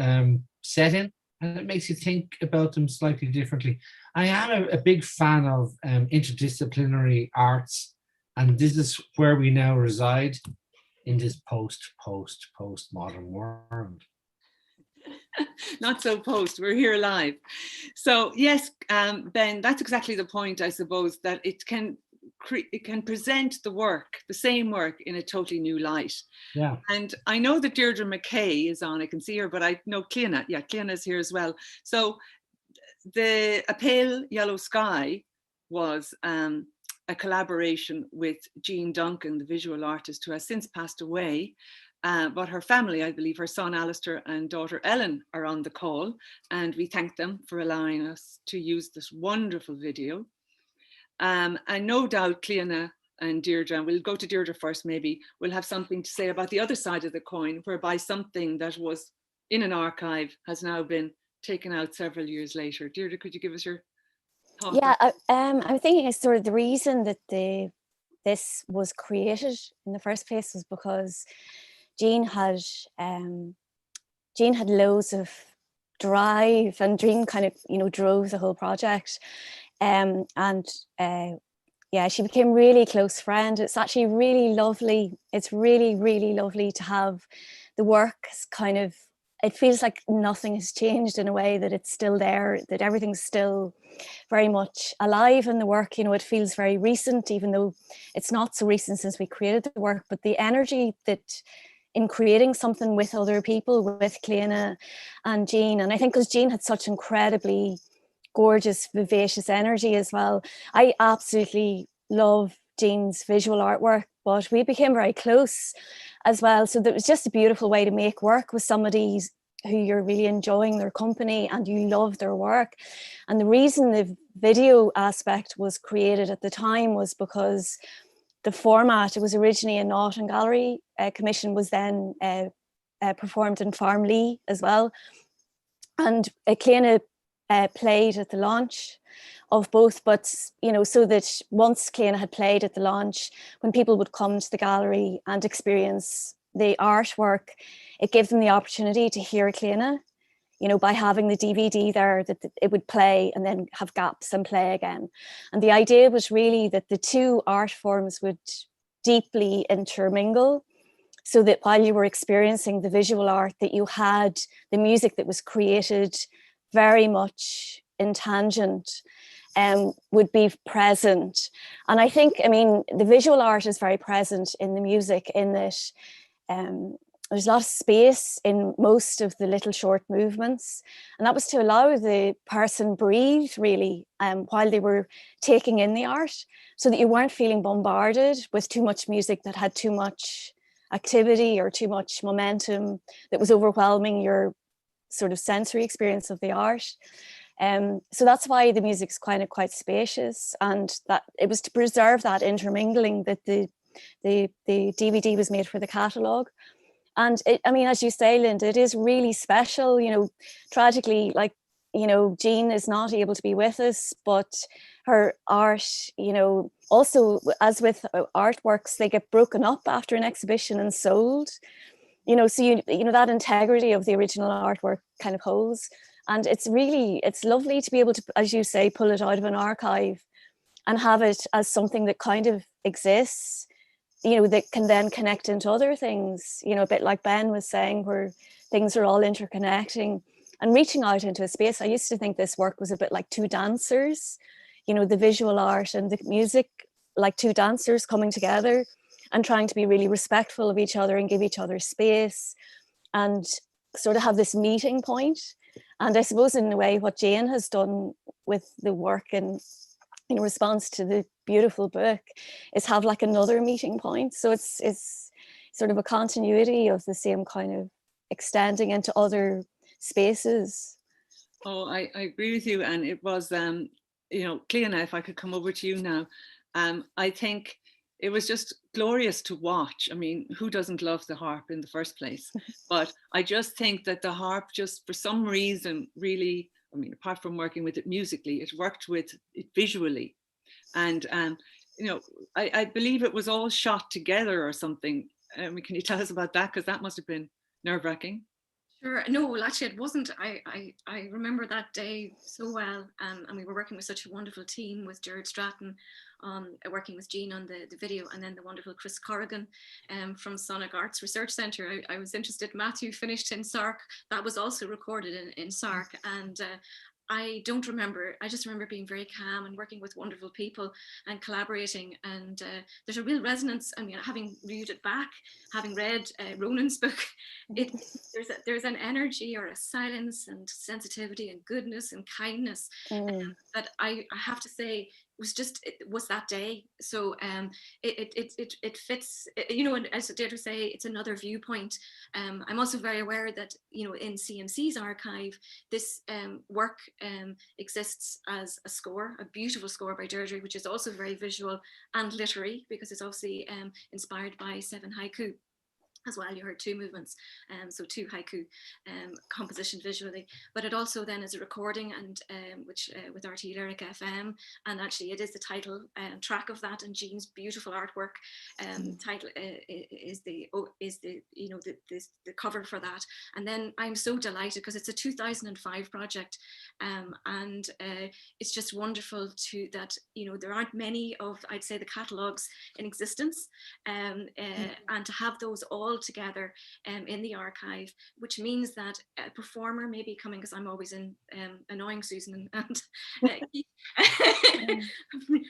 set in, and it makes you think about them slightly differently. I am a big fan of interdisciplinary arts, and this is where we now reside in this post-modern world. Not so post, we're here live. So yes, Ben, that's exactly the point, I suppose, that it can present the same work in a totally new light. Yeah. And I know that Deirdre McKay is on, I can see her, but I know Cliona. Yeah, Cliona is here as well. So A Pale Yellow Sky was a collaboration with Jean Duncan, the visual artist who has since passed away. But her family, I believe her son Alistair and daughter Ellen are on the call, and we thank them for allowing us to use this wonderful video. And no doubt Cliona and Deirdre, and we'll go to Deirdre first maybe, will have something to say about the other side of the coin, whereby something that was in an archive has now been taken out several years later. Deirdre, could you give us your thoughts? Yeah, I'm thinking it's sort of the reason that this was created in the first place was because Jean had loads of drive, and Jean kind of drove the whole project, and she became really close friend. It's actually really lovely. It's really, really lovely to have the work kind of, it feels like nothing has changed in a way, that it's still there, that everything's still very much alive in the work. It feels very recent, even though it's not so recent since we created the work, but the energy that in creating something with other people, with Cliona and Jean, and I think because Jean had such incredibly gorgeous, vivacious energy as well. I absolutely love Jean's visual artwork, but we became very close as well. So that was just a beautiful way to make work with somebody who you're really enjoying their company and you love their work. And the reason the video aspect was created at the time was because the format, it was originally a Knot and Gallery commission, was then performed in Farmlee as well. And Cliona played at the launch of both, but so that once Cliona had played at the launch, when people would come to the gallery and experience the artwork, it gave them the opportunity to hear Cliona, by having the DVD there, that it would play and then have gaps and play again. And the idea was really that the two art forms would deeply intermingle, so that while you were experiencing the visual art, that you had the music that was created very much in tangent, would be present. And I think, the visual art is very present in the music, in that there's a lot of space in most of the little short movements. And that was to allow the person breathe, really, while they were taking in the art, so that you weren't feeling bombarded with too much music that had too much activity or too much momentum that was overwhelming your sort of sensory experience of the art. So that's why the music's kind of quite spacious, and that it was to preserve that intermingling that the DVD was made for the catalogue. And I mean, as you say, Linda, it is really special. You know, tragically, like, you know, Jean is not able to be with us, but her art, you know, also as with artworks, they get broken up after an exhibition and sold. You know, so you know that integrity of the original artwork kind of holds. And it's lovely to be able to, as you say, pull it out of an archive and have it as something that kind of exists, you know, that can then connect into other things, you know, a bit like Ben was saying, where things are all interconnecting and reaching out into a space. I used to think this work was a bit like two dancers, you know, the visual art and the music, like two dancers coming together and trying to be really respectful of each other and give each other space and sort of have this meeting point. And I suppose in a way what Jane has done with the work and in response to the beautiful book is have like another meeting point. So it's sort of a continuity of the same kind of extending into other spaces. Oh, I agree with you. And it was, you know, Cleona, if I could come over to you now, I think it was just glorious to watch. I mean, who doesn't love the harp in the first place? But I just think that the harp just for some reason really, I mean, apart from working with it musically, it worked with it visually. And, you know, I believe it was all shot together or something. I mean, can you tell us about that? Because that must have been nerve-wracking. Sure. No, well, actually, it wasn't. I remember that day so well, and we were working with such a wonderful team with Jared Stratton, working with Jean on the video, and then the wonderful Chris Corrigan from Sonic Arts Research Centre. I was interested. Matthew finished in Sark. That was also recorded in Sark, and I don't remember. I just remember being very calm and working with wonderful people and collaborating. And there's a real resonance. I mean, having read it back, having read Ronan's book, there's an energy or a silence and sensitivity and goodness and kindness that I have to say was that day. So it fits, you know, and as Deirdre say, it's another viewpoint. I'm also very aware that, you know, in CMC's archive, this work exists as a score, a beautiful score by Deirdre, which is also very visual and literary, because it's obviously inspired by 7 haiku as well. You heard 2 movements, so 2 haiku composition visually, but it also then is a recording, and which with RT Lyric FM, and actually it is the title track of that, and Jean's beautiful artwork title is the you know the cover for that. And then I'm so delighted because it's a 2005 project, and it's just wonderful that, you know, there aren't many of, I'd say, the catalogues in existence, and to have those all together in the archive, which means that a performer may be coming, because I'm always in annoying Susan and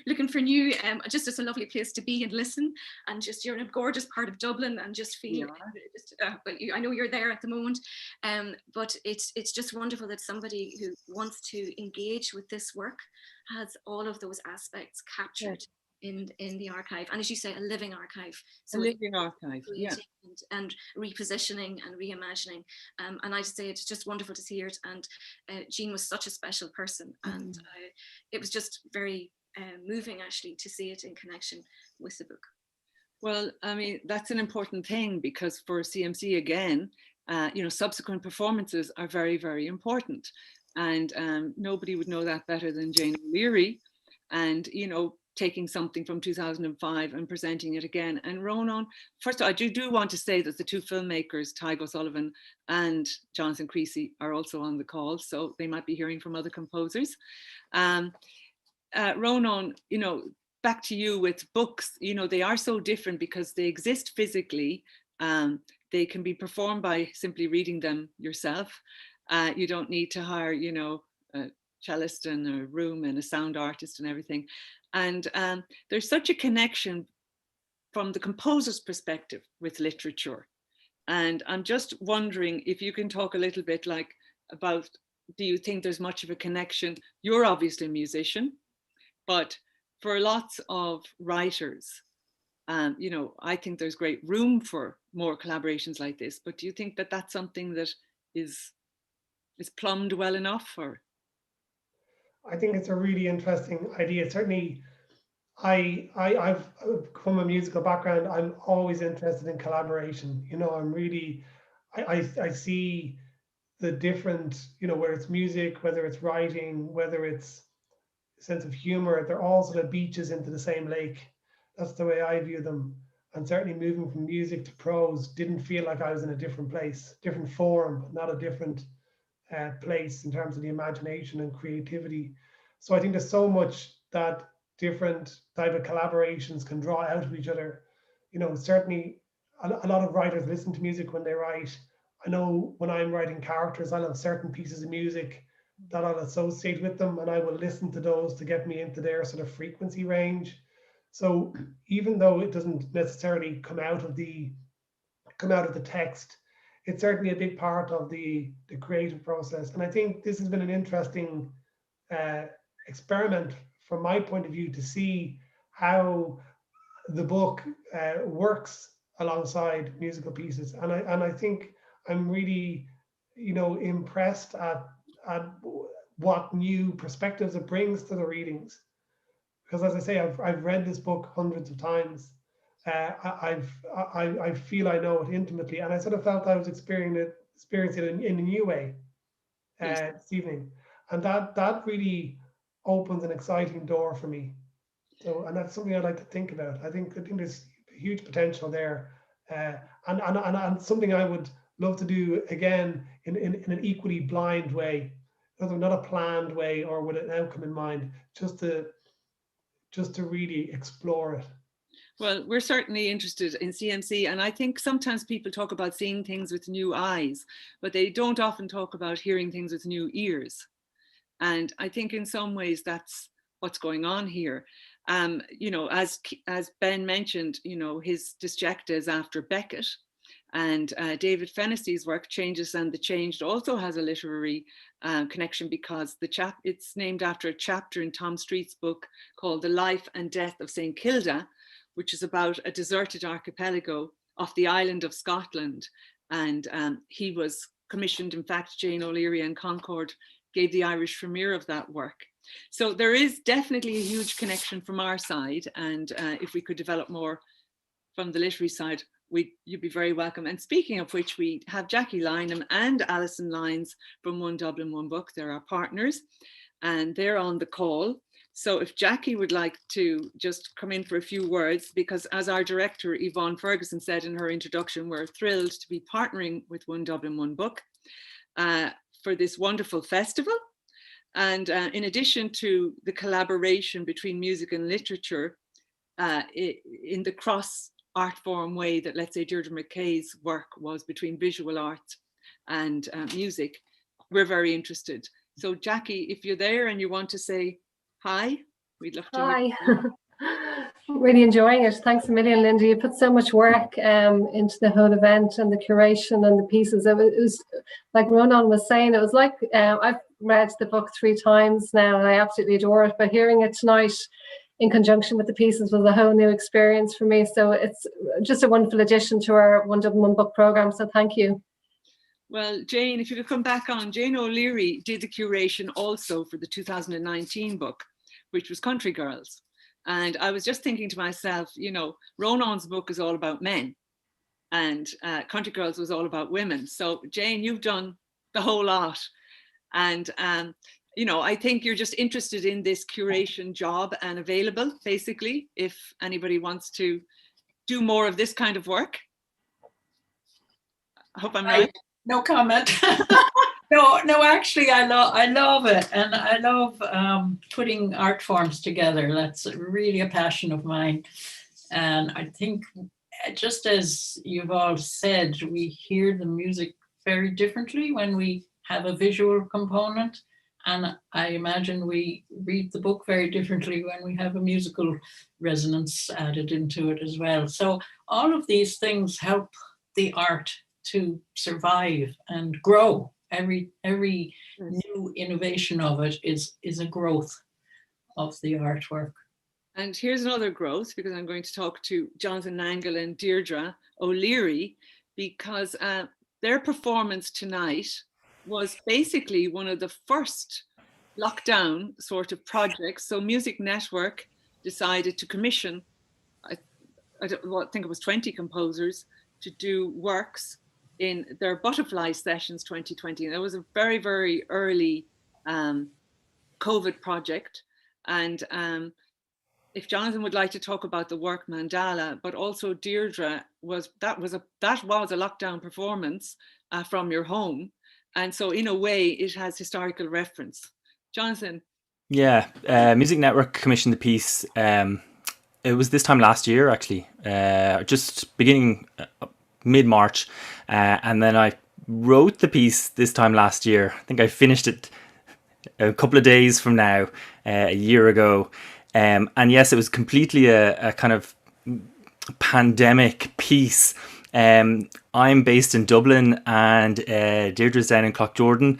looking for new, just it's a lovely place to be and listen, and just you're in a gorgeous part of Dublin and just feel but I know you're there at the moment, but it's just wonderful that somebody who wants to engage with this work has all of those aspects captured in the archive, and as you say, a living archive. So a living archive, yeah. And repositioning and reimagining, and I say it's just wonderful to see it. And Jean was such a special person, and it was just very moving actually to see it in connection with the book. Well, I mean, that's an important thing, because for CMC again, you know, subsequent performances are very, very important, and nobody would know that better than Jane O'Leary. And, you know, taking something from 2005 and presenting it again. And Ronan, first of all, I do want to say that the 2 filmmakers, Tygo O'Sullivan and Jonathan Creasy, are also on the call, so they might be hearing from other composers. Ronan, you know, back to you with books, you know, they are so different because they exist physically. They can be performed by simply reading them yourself. You don't need to hire, you know, a cellist and a room and a sound artist and everything. And there's such a connection from the composer's perspective with literature. And I'm just wondering if you can talk a little bit like about, do you think there's much of a connection? You're obviously a musician, but for lots of writers, you know, I think there's great room for more collaborations like this. But do you think that that's something that is is plumbed well enough? Or I think it's a really interesting idea. Certainly, I've from a musical background. I'm always interested in collaboration. You know, I'm really, I see the different, you know, whether it's music, whether it's writing, whether it's sense of humor, they're all sort of beaches into the same lake. That's the way I view them. And certainly moving from music to prose didn't feel like I was in a different place, different form, but not a different place in terms of the imagination and creativity. So I think there's so much that different type of collaborations can draw out of each other. You know, certainly a lot of writers listen to music when they write. I know when I'm writing characters, I'll have certain pieces of music that I'll associate with them, and I will listen to those to get me into their sort of frequency range. So even though it doesn't necessarily come out of the text, it's certainly a big part of the creative process. And I think this has been an interesting uh, experiment from my point of view to see how the book works alongside musical pieces. And I think I'm really, you know, impressed at what new perspectives it brings to the readings. Because as I say, I've read this book hundreds of times. I feel I know it intimately, and I sort of felt I was experiencing it in a new way this evening, and that really opens an exciting door for me. So, and that's something I like to think about. I think there's huge potential there, and something I would love to do again in an equally blind way, not a planned way or with an outcome in mind, just to really explore it. well, we're certainly interested in CMC, and I think sometimes people talk about seeing things with new eyes, but they don't often talk about hearing things with new ears. And I think in some ways that's what's going on here. You know, as Ben mentioned, you know, his disjecta is after Beckett, and David Fennessy's work, Changes and the Changed, also has a literary connection because it's named after a chapter in Tom Street's book called The Life and Death of St. Kilda, which is about a deserted archipelago off the island of Scotland. And he was commissioned, in fact, Jane O'Leary and Concord gave the Irish premiere of that work. So there is definitely a huge connection from our side. And if we could develop more from the literary side, you'd be very welcome. And speaking of which, we have Jackie Lynham and Alison Lyons from One Dublin, One Book. They're our partners and they're on the call. So if Jackie would like to just come in for a few words, because as our director, Yvonne Ferguson, said in her introduction, we're thrilled to be partnering with One Dublin, One Book for this wonderful festival. And in addition to the collaboration between music and literature in the cross art form way that, let's say, Deirdre McKay's work was between visual art and music, we're very interested. So Jackie, if you're there and you want to say hi, we'd love to. Hi. Really enjoying it. Thanks a million, Linda. You put so much work into the whole event and the curation and the pieces. It was like Ronan was saying, it was like I've read the book 3 times now and I absolutely adore it, but hearing it tonight in conjunction with the pieces was a whole new experience for me. So it's just a wonderful addition to our One Dublin, One Book programme. So thank you. Well, Jane, if you could come back on, Jane O'Leary did the curation also for the 2019 book, which was Country Girls. And I was just thinking to myself, you know, Ronan's book is all about men and Country Girls was all about women. So Jane, you've done the whole lot. And, you know, I think you're just interested in this curation job and available, basically, if anybody wants to do more of this kind of work. I hope I'm right. No comment. No, actually, I love it. And I love putting art forms together. That's really a passion of mine. And I think, just as you've all said, we hear the music very differently when we have a visual component. And I imagine we read the book very differently when we have a musical resonance added into it as well. So all of these things help the art to survive and grow. Every new innovation of it is a growth of the artwork. And here's another growth, because I'm going to talk to Jonathan Nangle and Deirdre O'Leary, because their performance tonight was basically one of the first lockdown sort of projects. So Music Network decided to commission, I think it was 20 composers to do works in their Butterfly Sessions 2020. And it was a very, very early COVID project. And if Jonathan would like to talk about the work Mandala, but also Deirdre, that was a lockdown performance from your home. And so in a way, it has historical reference. Jonathan. Yeah, Music Network commissioned the piece. It was this time last year, actually, just beginning mid-March. And then I wrote the piece this time last year. I think I finished it a couple of days from now, a year ago. And yes, it was completely a kind of pandemic piece. I'm based in Dublin and Deirdre's down in Cloughjordan.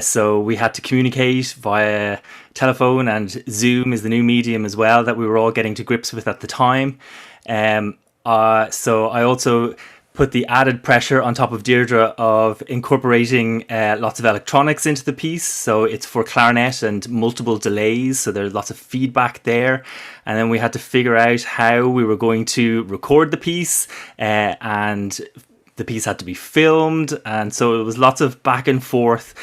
So we had to communicate via telephone, and Zoom is the new medium as well that we were all getting to grips with at the time. So I also put the added pressure on top of Deirdre of incorporating lots of electronics into the piece. So it's for clarinet and multiple delays. So there's lots of feedback there. And then we had to figure out how we were going to record the piece, and the piece had to be filmed. And so it was lots of back and forth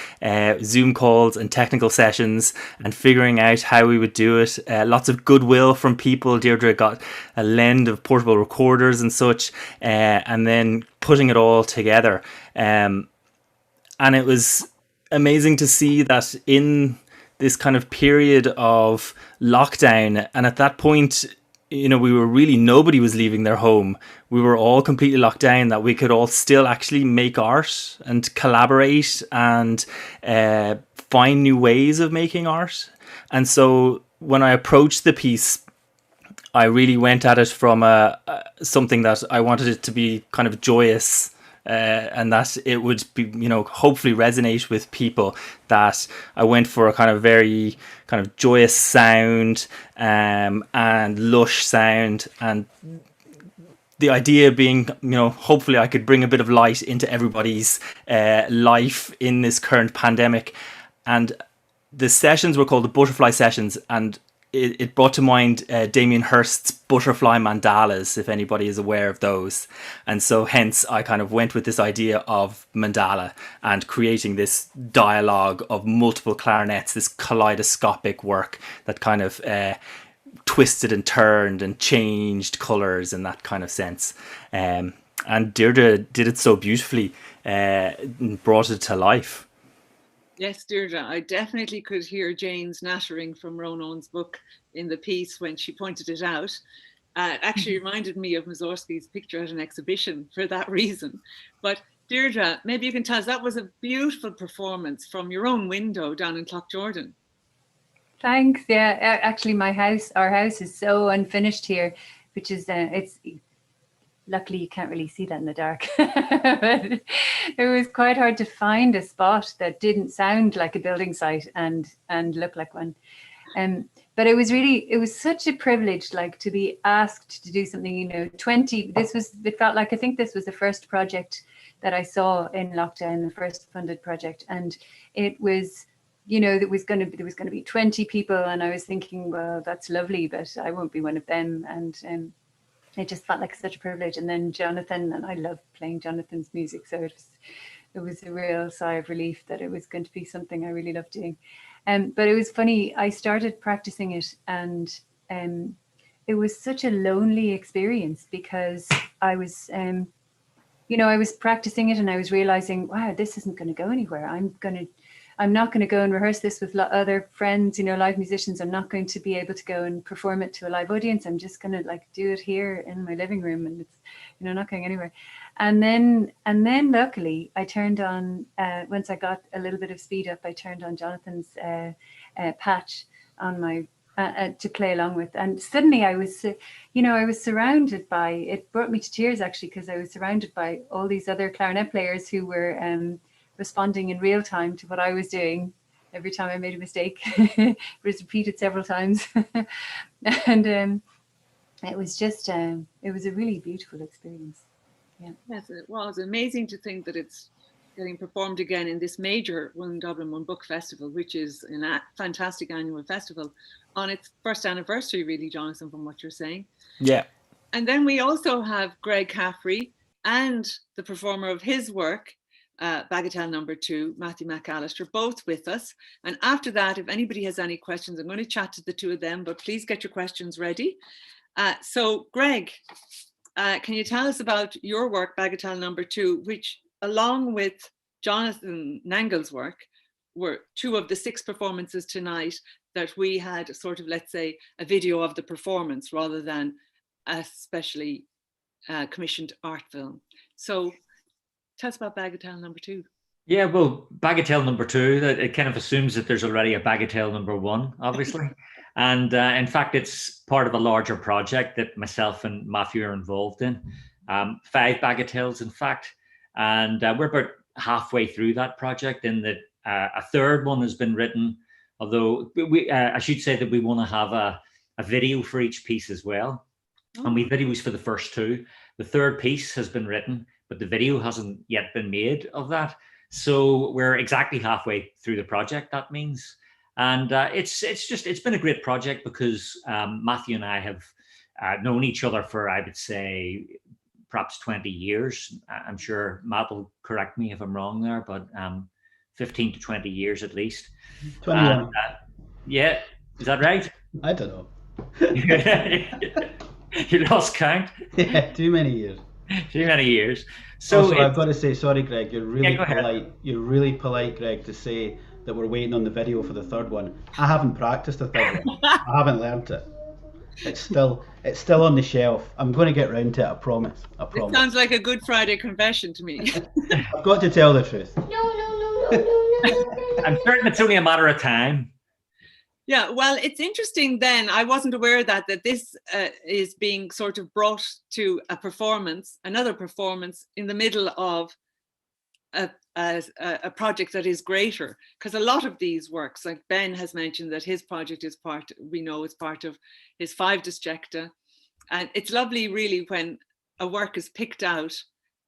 Zoom calls and technical sessions and figuring out how we would do it. Lots of goodwill from people. Deirdre got a lend of portable recorders and such, and then putting it all together. And it was amazing to see that in this kind of period of lockdown, and at that point, you know, nobody was leaving their home. We were all completely locked down, that we could all still actually make art and collaborate and find new ways of making art. And so when I approached the piece, I really went at it from something that I wanted it to be kind of joyous, and that it would be, you know, hopefully resonate with people. That I went for a kind of very kind of joyous sound and lush sound, and the idea being, you know, hopefully I could bring a bit of light into everybody's life in this current pandemic. And the sessions were called the Butterfly Sessions, and it brought to mind Damien Hirst's butterfly mandalas, if anybody is aware of those. And so hence I kind of went with this idea of mandala and creating this dialogue of multiple clarinets, this kaleidoscopic work that kind of twisted and turned and changed colours in that kind of sense. And Deirdre did it so beautifully, and brought it to life. Yes, Deirdre, I definitely could hear Jane's nattering from Ronan's book in the piece when she pointed it out. It actually reminded me of Mussorgsky's picture at an exhibition for that reason. But Deirdre, maybe you can tell us, that was a beautiful performance from your own window down in Cloughjordan. Thanks. Yeah, actually, our house is so unfinished here, which is it's. Luckily, you can't really see that in the dark. But it was quite hard to find a spot that didn't sound like a building site and look like one. But it was such a privilege, like, to be asked to do something, you know, it felt like, I think this was the first project that I saw in lockdown, the first funded project. And it was, you know, there was going to be 20 people. And I was thinking, well, that's lovely, but I won't be one of them. And it just felt like such a privilege. And then Jonathan, and I love playing Jonathan's music, so it was a real sigh of relief that it was going to be something I really loved doing. But it was funny, I started practicing it, and it was such a lonely experience, because I was, you know, I was practicing it and I was realizing, wow, this isn't going to go anywhere. I'm not going to go and rehearse this with other friends, you know, live musicians. I'm not going to be able to go and perform it to a live audience. I'm just going to, like, do it here in my living room, and it's, you know, not going anywhere. And then luckily I turned on, once I got a little bit of speed up, I turned on Jonathan's patch on my, to play along with. And suddenly I was, you know, I was surrounded by, it brought me to tears actually, because I was surrounded by all these other clarinet players who were, responding in real time to what I was doing. Every time I made a mistake, it was repeated several times. And it was just, it was a really beautiful experience. Yeah. Yes, it was amazing to think that it's getting performed again in this major One Dublin One Book Festival, which is a fantastic annual festival on its first anniversary, really, Jonathan, from what you're saying. Yeah. And then we also have Greg Caffrey and the performer of his work, Bagatelle Number 2, Matthew McAllister, both with us. And after that, if anybody has any questions, I'm going to chat to the two of them, but please get your questions ready. So Greg, can you tell us about your work, Bagatelle Number 2, which along with Jonathan Nangel's work were 2 of the 6 performances tonight that we had sort of, let's say, a video of the performance rather than a specially commissioned art film. So tell us about Bagatelle Number 2. Yeah, well, Bagatelle Number 2, that it kind of assumes that there's already a Bagatelle Number 1, obviously. And in fact, it's part of a larger project that myself and Matthew are involved in. 5 bagatelles, in fact. And we're about halfway through that project, in that a third one has been written, although I should say that we want to have a video for each piece as well. And we videos for the first 2. The third piece has been written, but the video hasn't yet been made of that. So we're exactly halfway through the project, that means. And it's been a great project because Matthew and I have known each other for, I would say, perhaps 20 years. I'm sure Matt will correct me if I'm wrong there, but 15 to 20 years at least. 21. And, yeah, is that right? I don't know. You lost count? Yeah, too many years. Too many years. So also, I've got to say, sorry, Greg, you're really go ahead. polite. You're really polite, Greg, to say that we're waiting on the video for the third one. I haven't practiced the third one. I haven't learnt it. It's still on the shelf. I'm going to get round to it, I promise. I promise. It sounds like a Good Friday confession to me. I've got to tell the truth. I'm certain it's only a matter of time. Yeah, well, it's interesting then. I wasn't aware that this is being sort of brought to a performance, another performance in the middle of a project that is greater. Because a lot of these works, like Ben has mentioned that his project is part of his 5 Disjecta. And it's lovely really when a work is picked out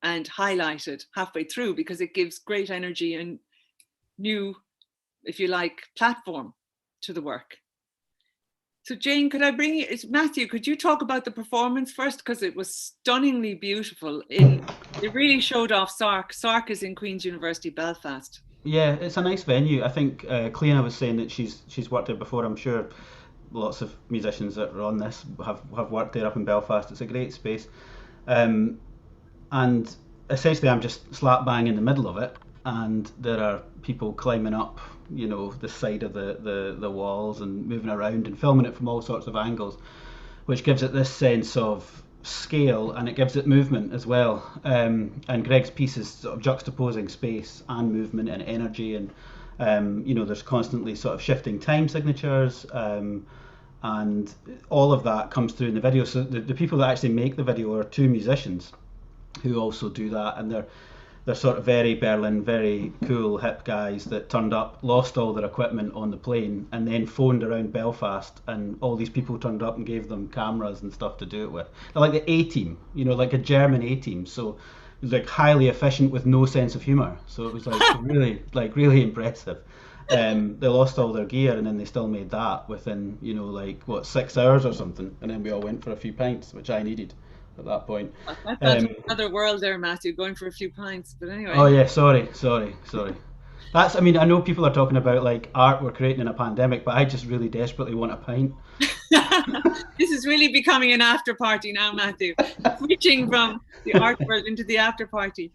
and highlighted halfway through, because it gives great energy and new, if you like, platform to the work. So Jane, could I bring you, Matthew, could you talk about the performance first? Because it was stunningly beautiful. It really showed off Sark. Sark is in Queen's University, Belfast. Yeah, it's a nice venue. I think Cleona was saying that she's worked there before. I'm sure lots of musicians that are on this have worked there up in Belfast. It's a great space. And essentially I'm just slap bang in the middle of it, and there are people climbing up, you know, the side of the walls and moving around and filming it from all sorts of angles, which gives it this sense of scale, and it gives it movement as well. And Greg's piece is sort of juxtaposing space and movement and energy, and you know, there's constantly sort of shifting time signatures, and all of that comes through in the video. So the people that actually make the video are 2 musicians who also do that, and they're sort of very Berlin, very cool, hip guys that turned up, lost all their equipment on the plane, and then phoned around Belfast, and all these people turned up and gave them cameras and stuff to do it with. They're like the A-team, you know, like a German A-team. So it was like highly efficient with no sense of humour. So it was like really impressive. They lost all their gear, and then they still made that within, you know, like 6 hours or something, and then we all went for a few pints, which I needed at that point. I thought another world there, Matthew, going for a few pints, but anyway. Oh yeah, sorry. That's, I mean, I know people are talking about like art we're creating in a pandemic, but I just really desperately want a pint. This is really becoming an after party now, Matthew. Switching from the art world into the after party.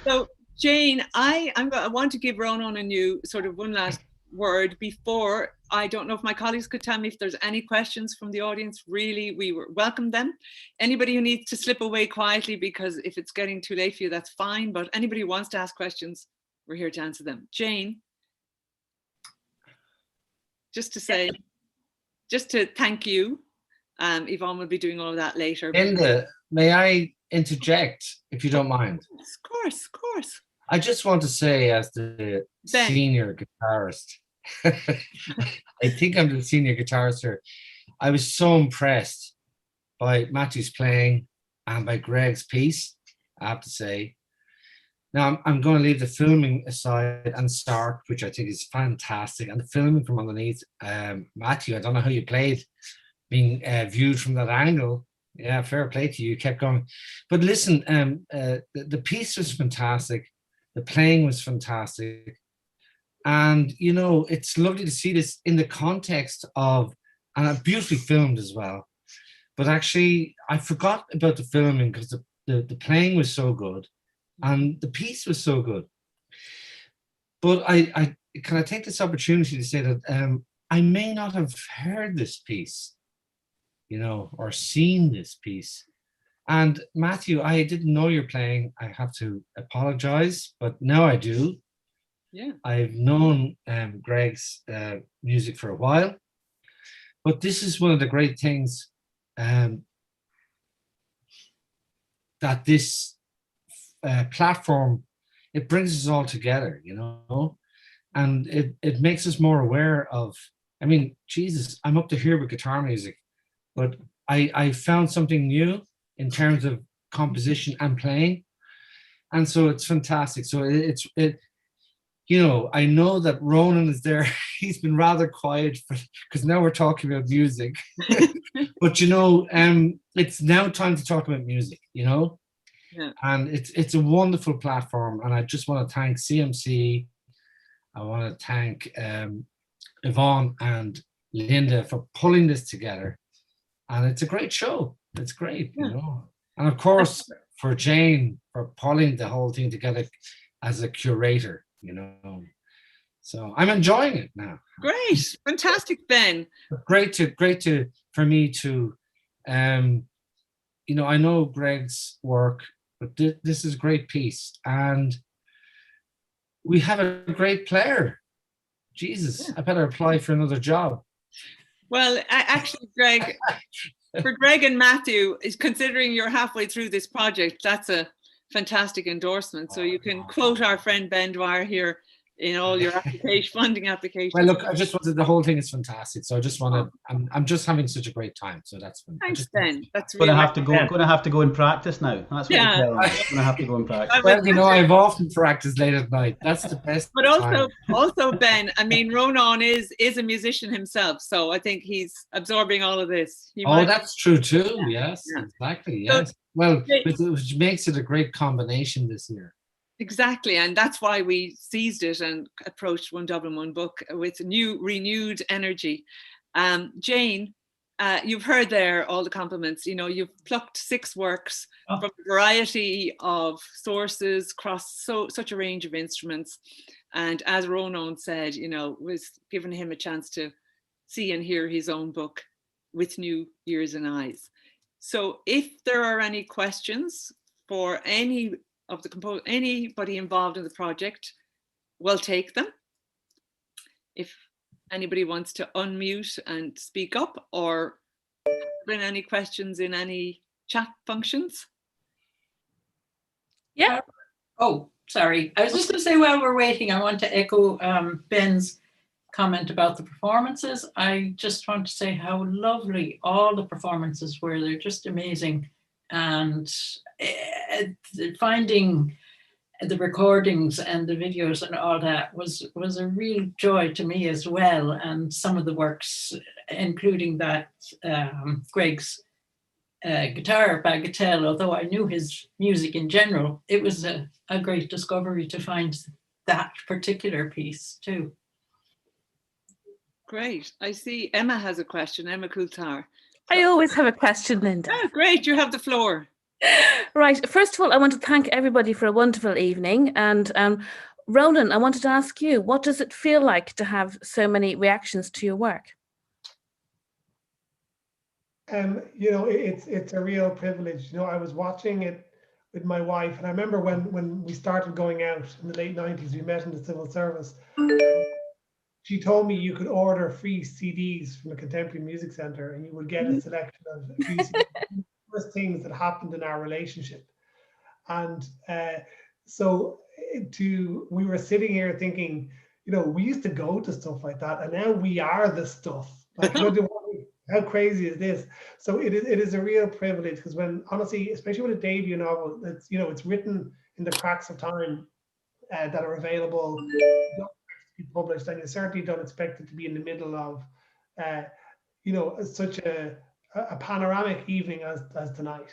So Jane, I want to give Ronan and you sort of one last word before. I don't know if my colleagues could tell me if there's any questions from the audience. Really, we welcome them. Anybody who needs to slip away quietly, because if it's getting too late for you, that's fine. But anybody who wants to ask questions, we're here to answer them. Jane, just to thank you. Yvonne will be doing all of that later. Linda, may I interject, if you don't mind? Of course. I just want to say, as the senior guitarist, I think I'm the senior guitarist here, I was so impressed by Matthew's playing and by Greg's piece, I have to say. Now I'm going to leave the filming aside and start, which I think is fantastic, and the filming from underneath. Matthew, I don't know how you played being viewed from that angle. Yeah, fair play to you. You kept going. But listen, the piece was fantastic. The playing was fantastic. And, you know, it's lovely to see this in the context of, and beautifully filmed as well. But actually, I forgot about the filming because the playing was so good and the piece was so good. But I can I take this opportunity to say that I may not have heard this piece, you know, or seen this piece. And Matthew, I didn't know you're playing. I have to apologize, but now I do. Yeah. I've known Greg's music for a while, but this is one of the great things that this platform, it brings us all together, you know, and it makes us more aware of, I mean, Jesus, I'm up to here with guitar music, but I found something new in terms of composition and playing. And so it's fantastic. So you know, I know that Ronan is there. He's been rather quiet because now we're talking about music. But you know, it's now time to talk about music, you know? Yeah. And it's a wonderful platform. And I just want to thank CMC. I want to thank Yvonne and Linda for pulling this together. And it's a great show. It's great, you know. And of course, for Jane for pulling the whole thing together as a curator, you know. So I'm enjoying it now. Great, fantastic, Ben. Great for me to, you know, I know Greg's work, but this is a great piece, and we have a great player. Jesus, I better apply for another job. Well, actually, Greg, for Greg and Matthew, is considering you're halfway through this project, that's a fantastic endorsement. So you can quote our friend Ben Dwyer here in all your funding applications. Well, look, I just wanted, the whole thing is fantastic. So I just want to, I'm just having such a great time. So that's fun. Thanks, Ben. That's really going to have to go and practice now. That's what you're telling me. Going to have to go and practice. Well, you know, I've often practiced late at night. That's the best. But also Ben, I mean, Ronan is a musician himself, so I think he's absorbing all of this. That's true too. Yeah. Yes, exactly. Yes. So, well, which makes it a great combination this year. Exactly, and that's why we seized it and approached One Dublin One Book with renewed energy. Jane, you've heard there all the compliments. You know, you've plucked 6 works from a variety of sources across such a range of instruments, and as Ronan said, you know, was giving him a chance to see and hear his own book with new ears and eyes. So, if there are any questions for any of the anybody involved in the project, we'll take them. If anybody wants to unmute and speak up, or bring any questions in any chat functions. Yeah. Oh, sorry. I was just going to say, while we're waiting, I want to echo Ben's comment about the performances. I just want to say how lovely all the performances were. They're just amazing. And finding the recordings and the videos and all that was a real joy to me as well. And some of the works, including that Greg's guitar bagatelle, although I knew his music in general, it was a great discovery to find that particular piece too. Great. I see Emma has a question. Emma Coulthard. I always have a question, Linda. Oh, great. You have the floor. Right. First of all, I want to thank everybody for a wonderful evening. And Ronan, I wanted to ask you, what does it feel like to have so many reactions to your work? You know, it's a real privilege. You know, I was watching it with my wife, and I remember when we started going out in the late 90s, we met in the civil service. She told me you could order free CDs from the Contemporary Music Centre and you would get a selection of a few first things that happened in our relationship. And so we were sitting here thinking, you know, we used to go to stuff like that, and now we are the stuff. Like, how crazy is this? So it is a real privilege, because when, honestly, especially with a debut novel, it's, you know, it's written in the cracks of time that are available, don't expect to be published, and you certainly don't expect it to be in the middle of, such a panoramic evening as tonight.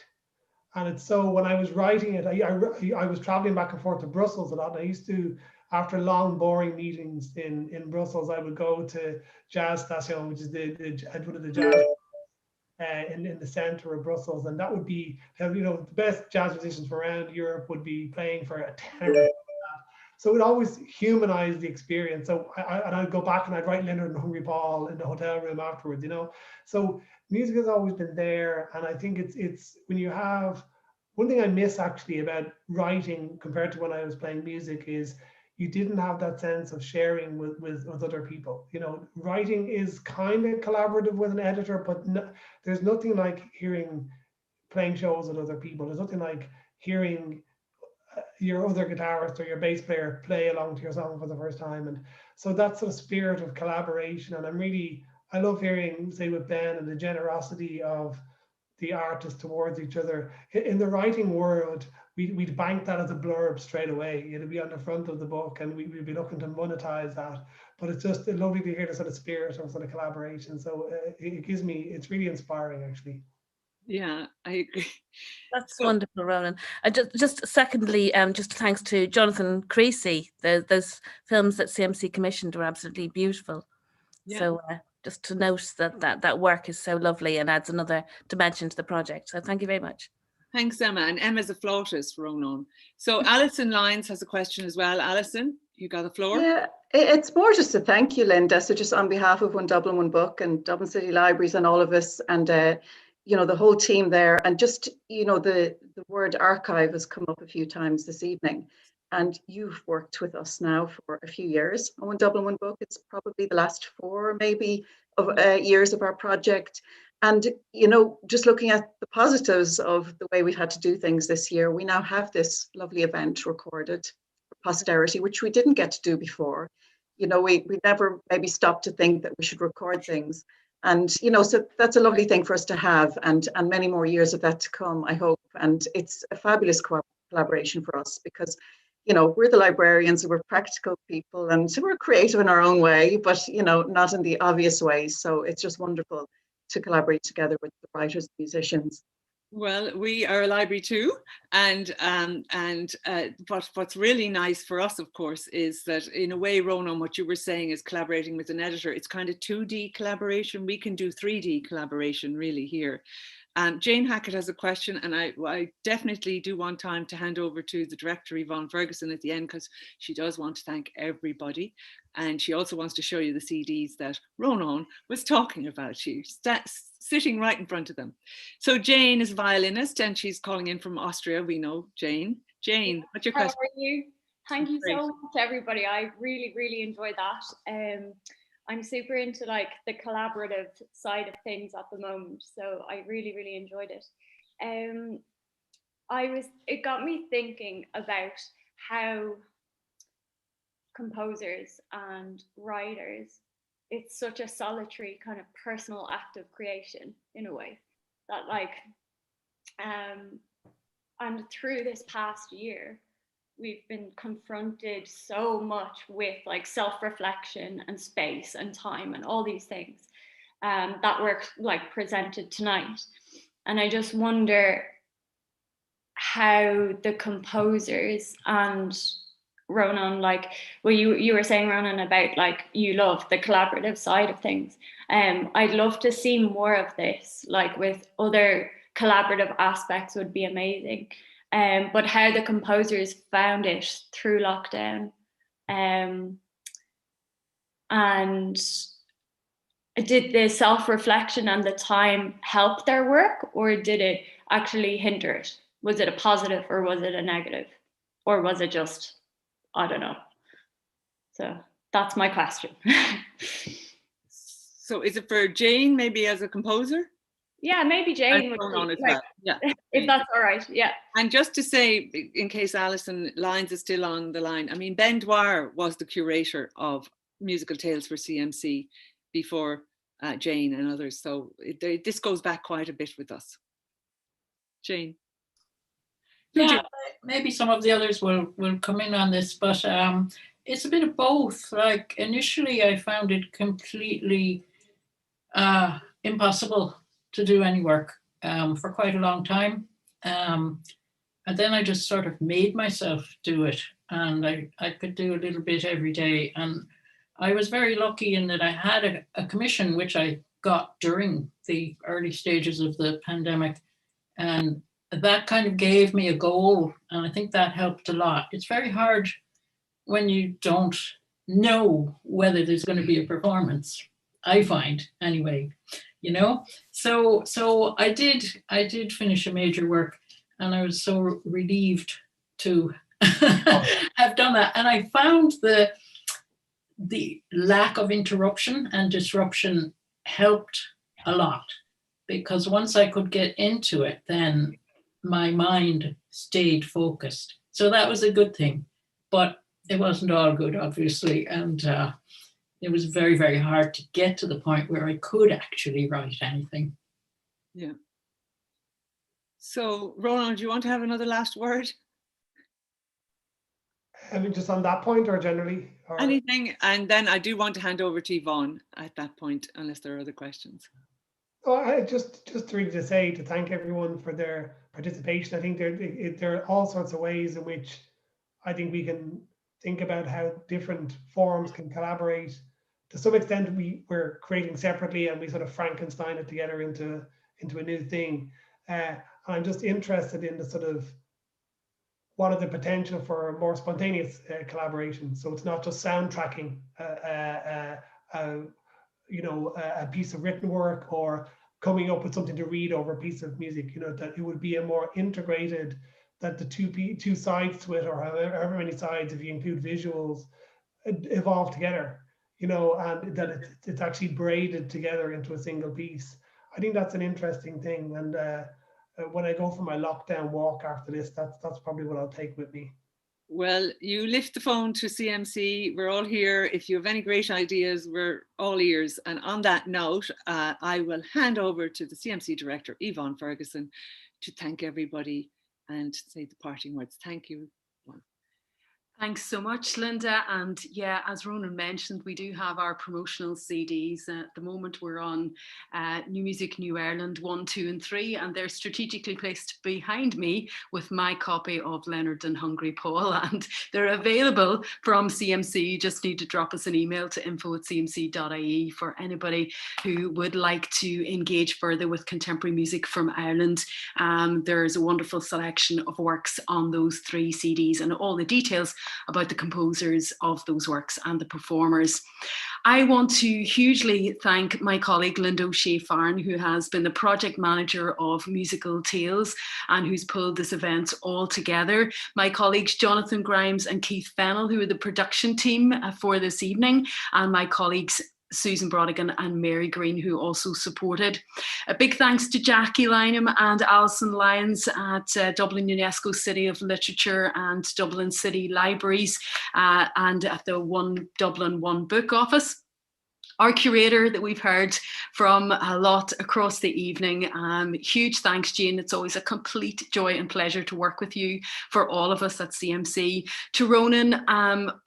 And it's so, when I was writing it, I was traveling back and forth to Brussels a lot. And I used to, after long, boring meetings in Brussels, I would go to Jazz Station, which is one of the jazz in the center of Brussels. And that would be, the best jazz musicians from around Europe would be playing for a tenor. So it always humanized the experience. So I'd go back and I'd write Leonard and Hungry Paul in the hotel room afterwards, So music has always been there. And I think it's when you have, one thing I miss actually about writing compared to when I was playing music is you didn't have that sense of sharing with other people. Writing is kind of collaborative with an editor, but there's nothing like playing shows with other people. There's nothing like hearing your other guitarist or your bass player play along to your song for the first time. And so that sort of spirit of collaboration. And I love hearing, say with Ben, and the generosity of the artists towards each other. In the writing world, we'd bank that as a blurb straight away. It'd be on the front of the book and we'd be looking to monetize that. But it's just lovely to hear the sort of spirit of sort of collaboration. So it's really inspiring actually. Yeah, I agree. That's wonderful, Ronan. Just secondly, just thanks to Jonathan Creasy, those films that CMC commissioned were absolutely beautiful. Yeah. So just to note that work is so lovely and adds another dimension to the project. So thank you very much. Thanks, Emma. And Emma's a flautist, Ronan. So Alison Lyons has a question as well. Alison, you got the floor. Yeah, it's more just to thank you, Linda. So just on behalf of One Dublin, One Book and Dublin City Libraries and all of us, and the whole team there, and just the word archive has come up a few times this evening, and you've worked with us now for a few years on One Dublin, One Book. It's probably the last 4 maybe of years of our project, and just looking at the positives of the way we've had to do things this year, we now have this lovely event recorded for posterity, which we didn't get to do before. We never maybe stopped to think that we should record things. And, so that's a lovely thing for us to have, and many more years of that to come, I hope. And it's a fabulous collaboration for us because, we're the librarians, we're practical people, and so we're creative in our own way, but, not in the obvious ways. So it's just wonderful to collaborate together with the writers and musicians. Well, we are a library too, and what's really nice for us, of course, is that in a way, Ronan, what you were saying is collaborating with an editor. It's kind of 2D collaboration. We can do 3D collaboration really here. Jane Hackett has a question, and I definitely do want time to hand over to the director, Yvonne Ferguson, at the end, because she does want to thank everybody. And she also wants to show you the CDs that Ronan was talking about. She's sitting right in front of them. So Jane is a violinist and she's calling in from Austria. We know Jane. Jane, what's your question? How are you? Thank you so much, everybody. I really, really enjoyed that. I'm super into the collaborative side of things at the moment. So I really, really enjoyed it. It got me thinking about how composers and writers, it's such a solitary kind of personal act of creation in a way that and through this past year we've been confronted so much with self-reflection and space and time and all these things that were presented tonight, and I just wonder how the composers and Ronan, you were saying, Ronan, about you love the collaborative side of things. I'd love to see more of this, with other collaborative aspects would be amazing. But how the composers found it through lockdown, and did the self-reflection and the time help their work, or did it actually hinder it? Was it a positive or was it a negative, or was it just, I don't know. So that's my question. So is it for Jane, maybe as a composer? Yeah, maybe Jane would be, as well. Yeah, if that's all right. Yeah. And just to say, in case Alison Lyons is still on the line, I mean, Ben Dwyer was the curator of Musical Tales for CMC before Jane and others. So this goes back quite a bit with us. Jane. Yeah, maybe some of the others will come in on this, but it's a bit of both. Like initially, I found it completely impossible to do any work for quite a long time. And then I just sort of made myself do it, and I could do a little bit every day. And I was very lucky in that I had a commission, which I got during the early stages of the pandemic. And that kind of gave me a goal. And I think that helped a lot. It's very hard when you don't know whether there's going to be a performance, I find anyway, you know? So I did finish a major work, and I was so relieved to have done that. And I found the lack of interruption and disruption helped a lot, because once I could get into it, then my mind stayed focused. So that was a good thing, but it wasn't all good, obviously. And it was very, very hard to get to the point where I could actually write anything. Yeah. So, Ronan, do you want to have another last word? I mean, just on that point or generally? Or... Anything. And then I do want to hand over to Yvonne at that point, unless there are other questions. Oh, I just really to say, to thank everyone for their participation. I think there are all sorts of ways in which I think we can think about how different forms can collaborate. To some extent, we're creating separately, and we sort of Frankenstein it together into a new thing. And I'm just interested in the sort of what are the potential for more spontaneous collaboration. So it's not just soundtracking, a piece of written work or coming up with something to read over a piece of music. You know, that it would be a more integrated, that the two sides to it, or however many sides, if you include visuals, evolve together. You know, and that it's actually braided together into a single piece. I think that's an interesting thing. And when I go for my lockdown walk after this, that's probably what I'll take with me. Well, you lift the phone to CMC. We're all here. If you have any great ideas, we're all ears. And on that note, I will hand over to the CMC director, Yvonne Ferguson, to thank everybody and say the parting words. Thank you. Thanks so much, Linda. And yeah, as Ronan mentioned, we do have our promotional CDs. At the moment, we're on New Music New Ireland 1, 2 and 3, and they're strategically placed behind me with my copy of Leonard and Hungry Paul, and they're available from CMC. You just need to drop us an email to info@cmc.ie for anybody who would like to engage further with contemporary music from Ireland. There's a wonderful selection of works on those 3 CDs, and all the details about the composers of those works and the performers. I want to hugely thank my colleague Linda O'Shea Farn, who has been the project manager of Musical Tales and who's pulled this event all together. My colleagues Jonathan Grimes and Keith Fennell, who are the production team for this evening, and my colleagues Susan Brodigan and Mary Green, who also supported. A big thanks to Jackie Lynham and Alison Lyons at Dublin UNESCO City of Literature and Dublin City Libraries and at the One Dublin One Book Office. Our curator that we've heard from a lot across the evening. Huge thanks, Jane. It's always a complete joy and pleasure to work with you for all of us at CMC. To Ronan,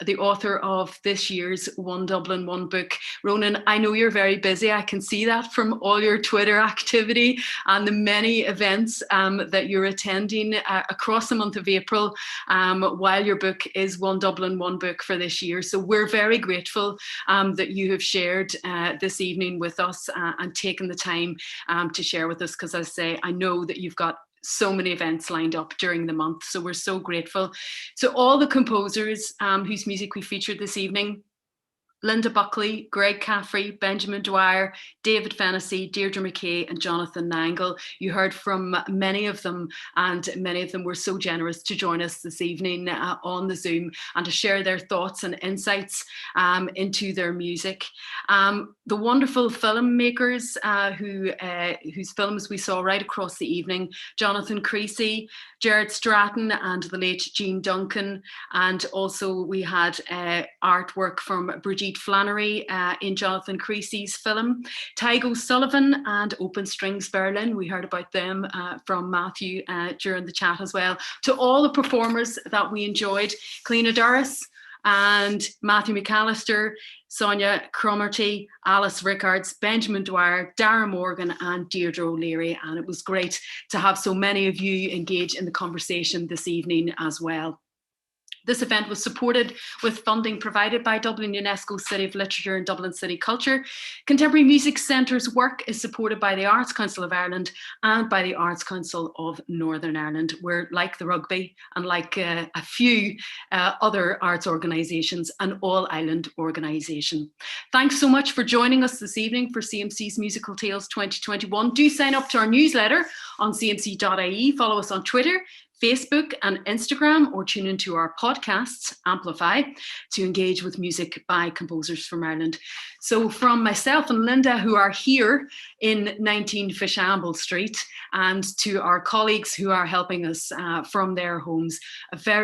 the author of this year's One Dublin One Book. Ronan, I know you're very busy. I can see that from all your Twitter activity and the many events that you're attending across the month of April while your book is One Dublin One Book for this year. So we're very grateful that you have shared this evening with us and taken the time to share with us, because as I say, I know that you've got so many events lined up during the month, so we're so grateful. So all the composers whose music we featured this evening: Linda Buckley, Greg Caffrey, Benjamin Dwyer, David Fennessy, Deirdre McKay and Jonathan Nangle. You heard from many of them, and many of them were so generous to join us this evening on the Zoom and to share their thoughts and insights into their music. The wonderful filmmakers whose films we saw right across the evening: Jonathan Creasy, Gerard Stratton and the late Jean Duncan. And also we had artwork from Brigitte Sinead Flannery in Jonathan Creasy's film, Tygo Sullivan and Open Strings Berlin. We heard about them from Matthew during the chat as well. To all the performers that we enjoyed, Cliona Doris and Matthew McAllister, Sonia Cromarty, Alice Rickards, Benjamin Dwyer, Darren Morgan and Deirdre O'Leary. And it was great to have so many of you engage in the conversation this evening as well. This event was supported with funding provided by Dublin UNESCO City of Literature and Dublin City Culture. Contemporary Music Centre's work is supported by the Arts Council of Ireland and by the Arts Council of Northern Ireland. We're, like the rugby and like a few other arts organisations, an all-island organisation. Thanks so much for joining us this evening for CMC's Musical Tales 2021. Do sign up to our newsletter on cmc.ie, follow us on Twitter, Facebook and Instagram, or tune into our podcasts, Amplify, to engage with music by composers from Ireland. So from myself and Linda, who are here in 19 Fishamble Street, and to our colleagues who are helping us from their homes, a very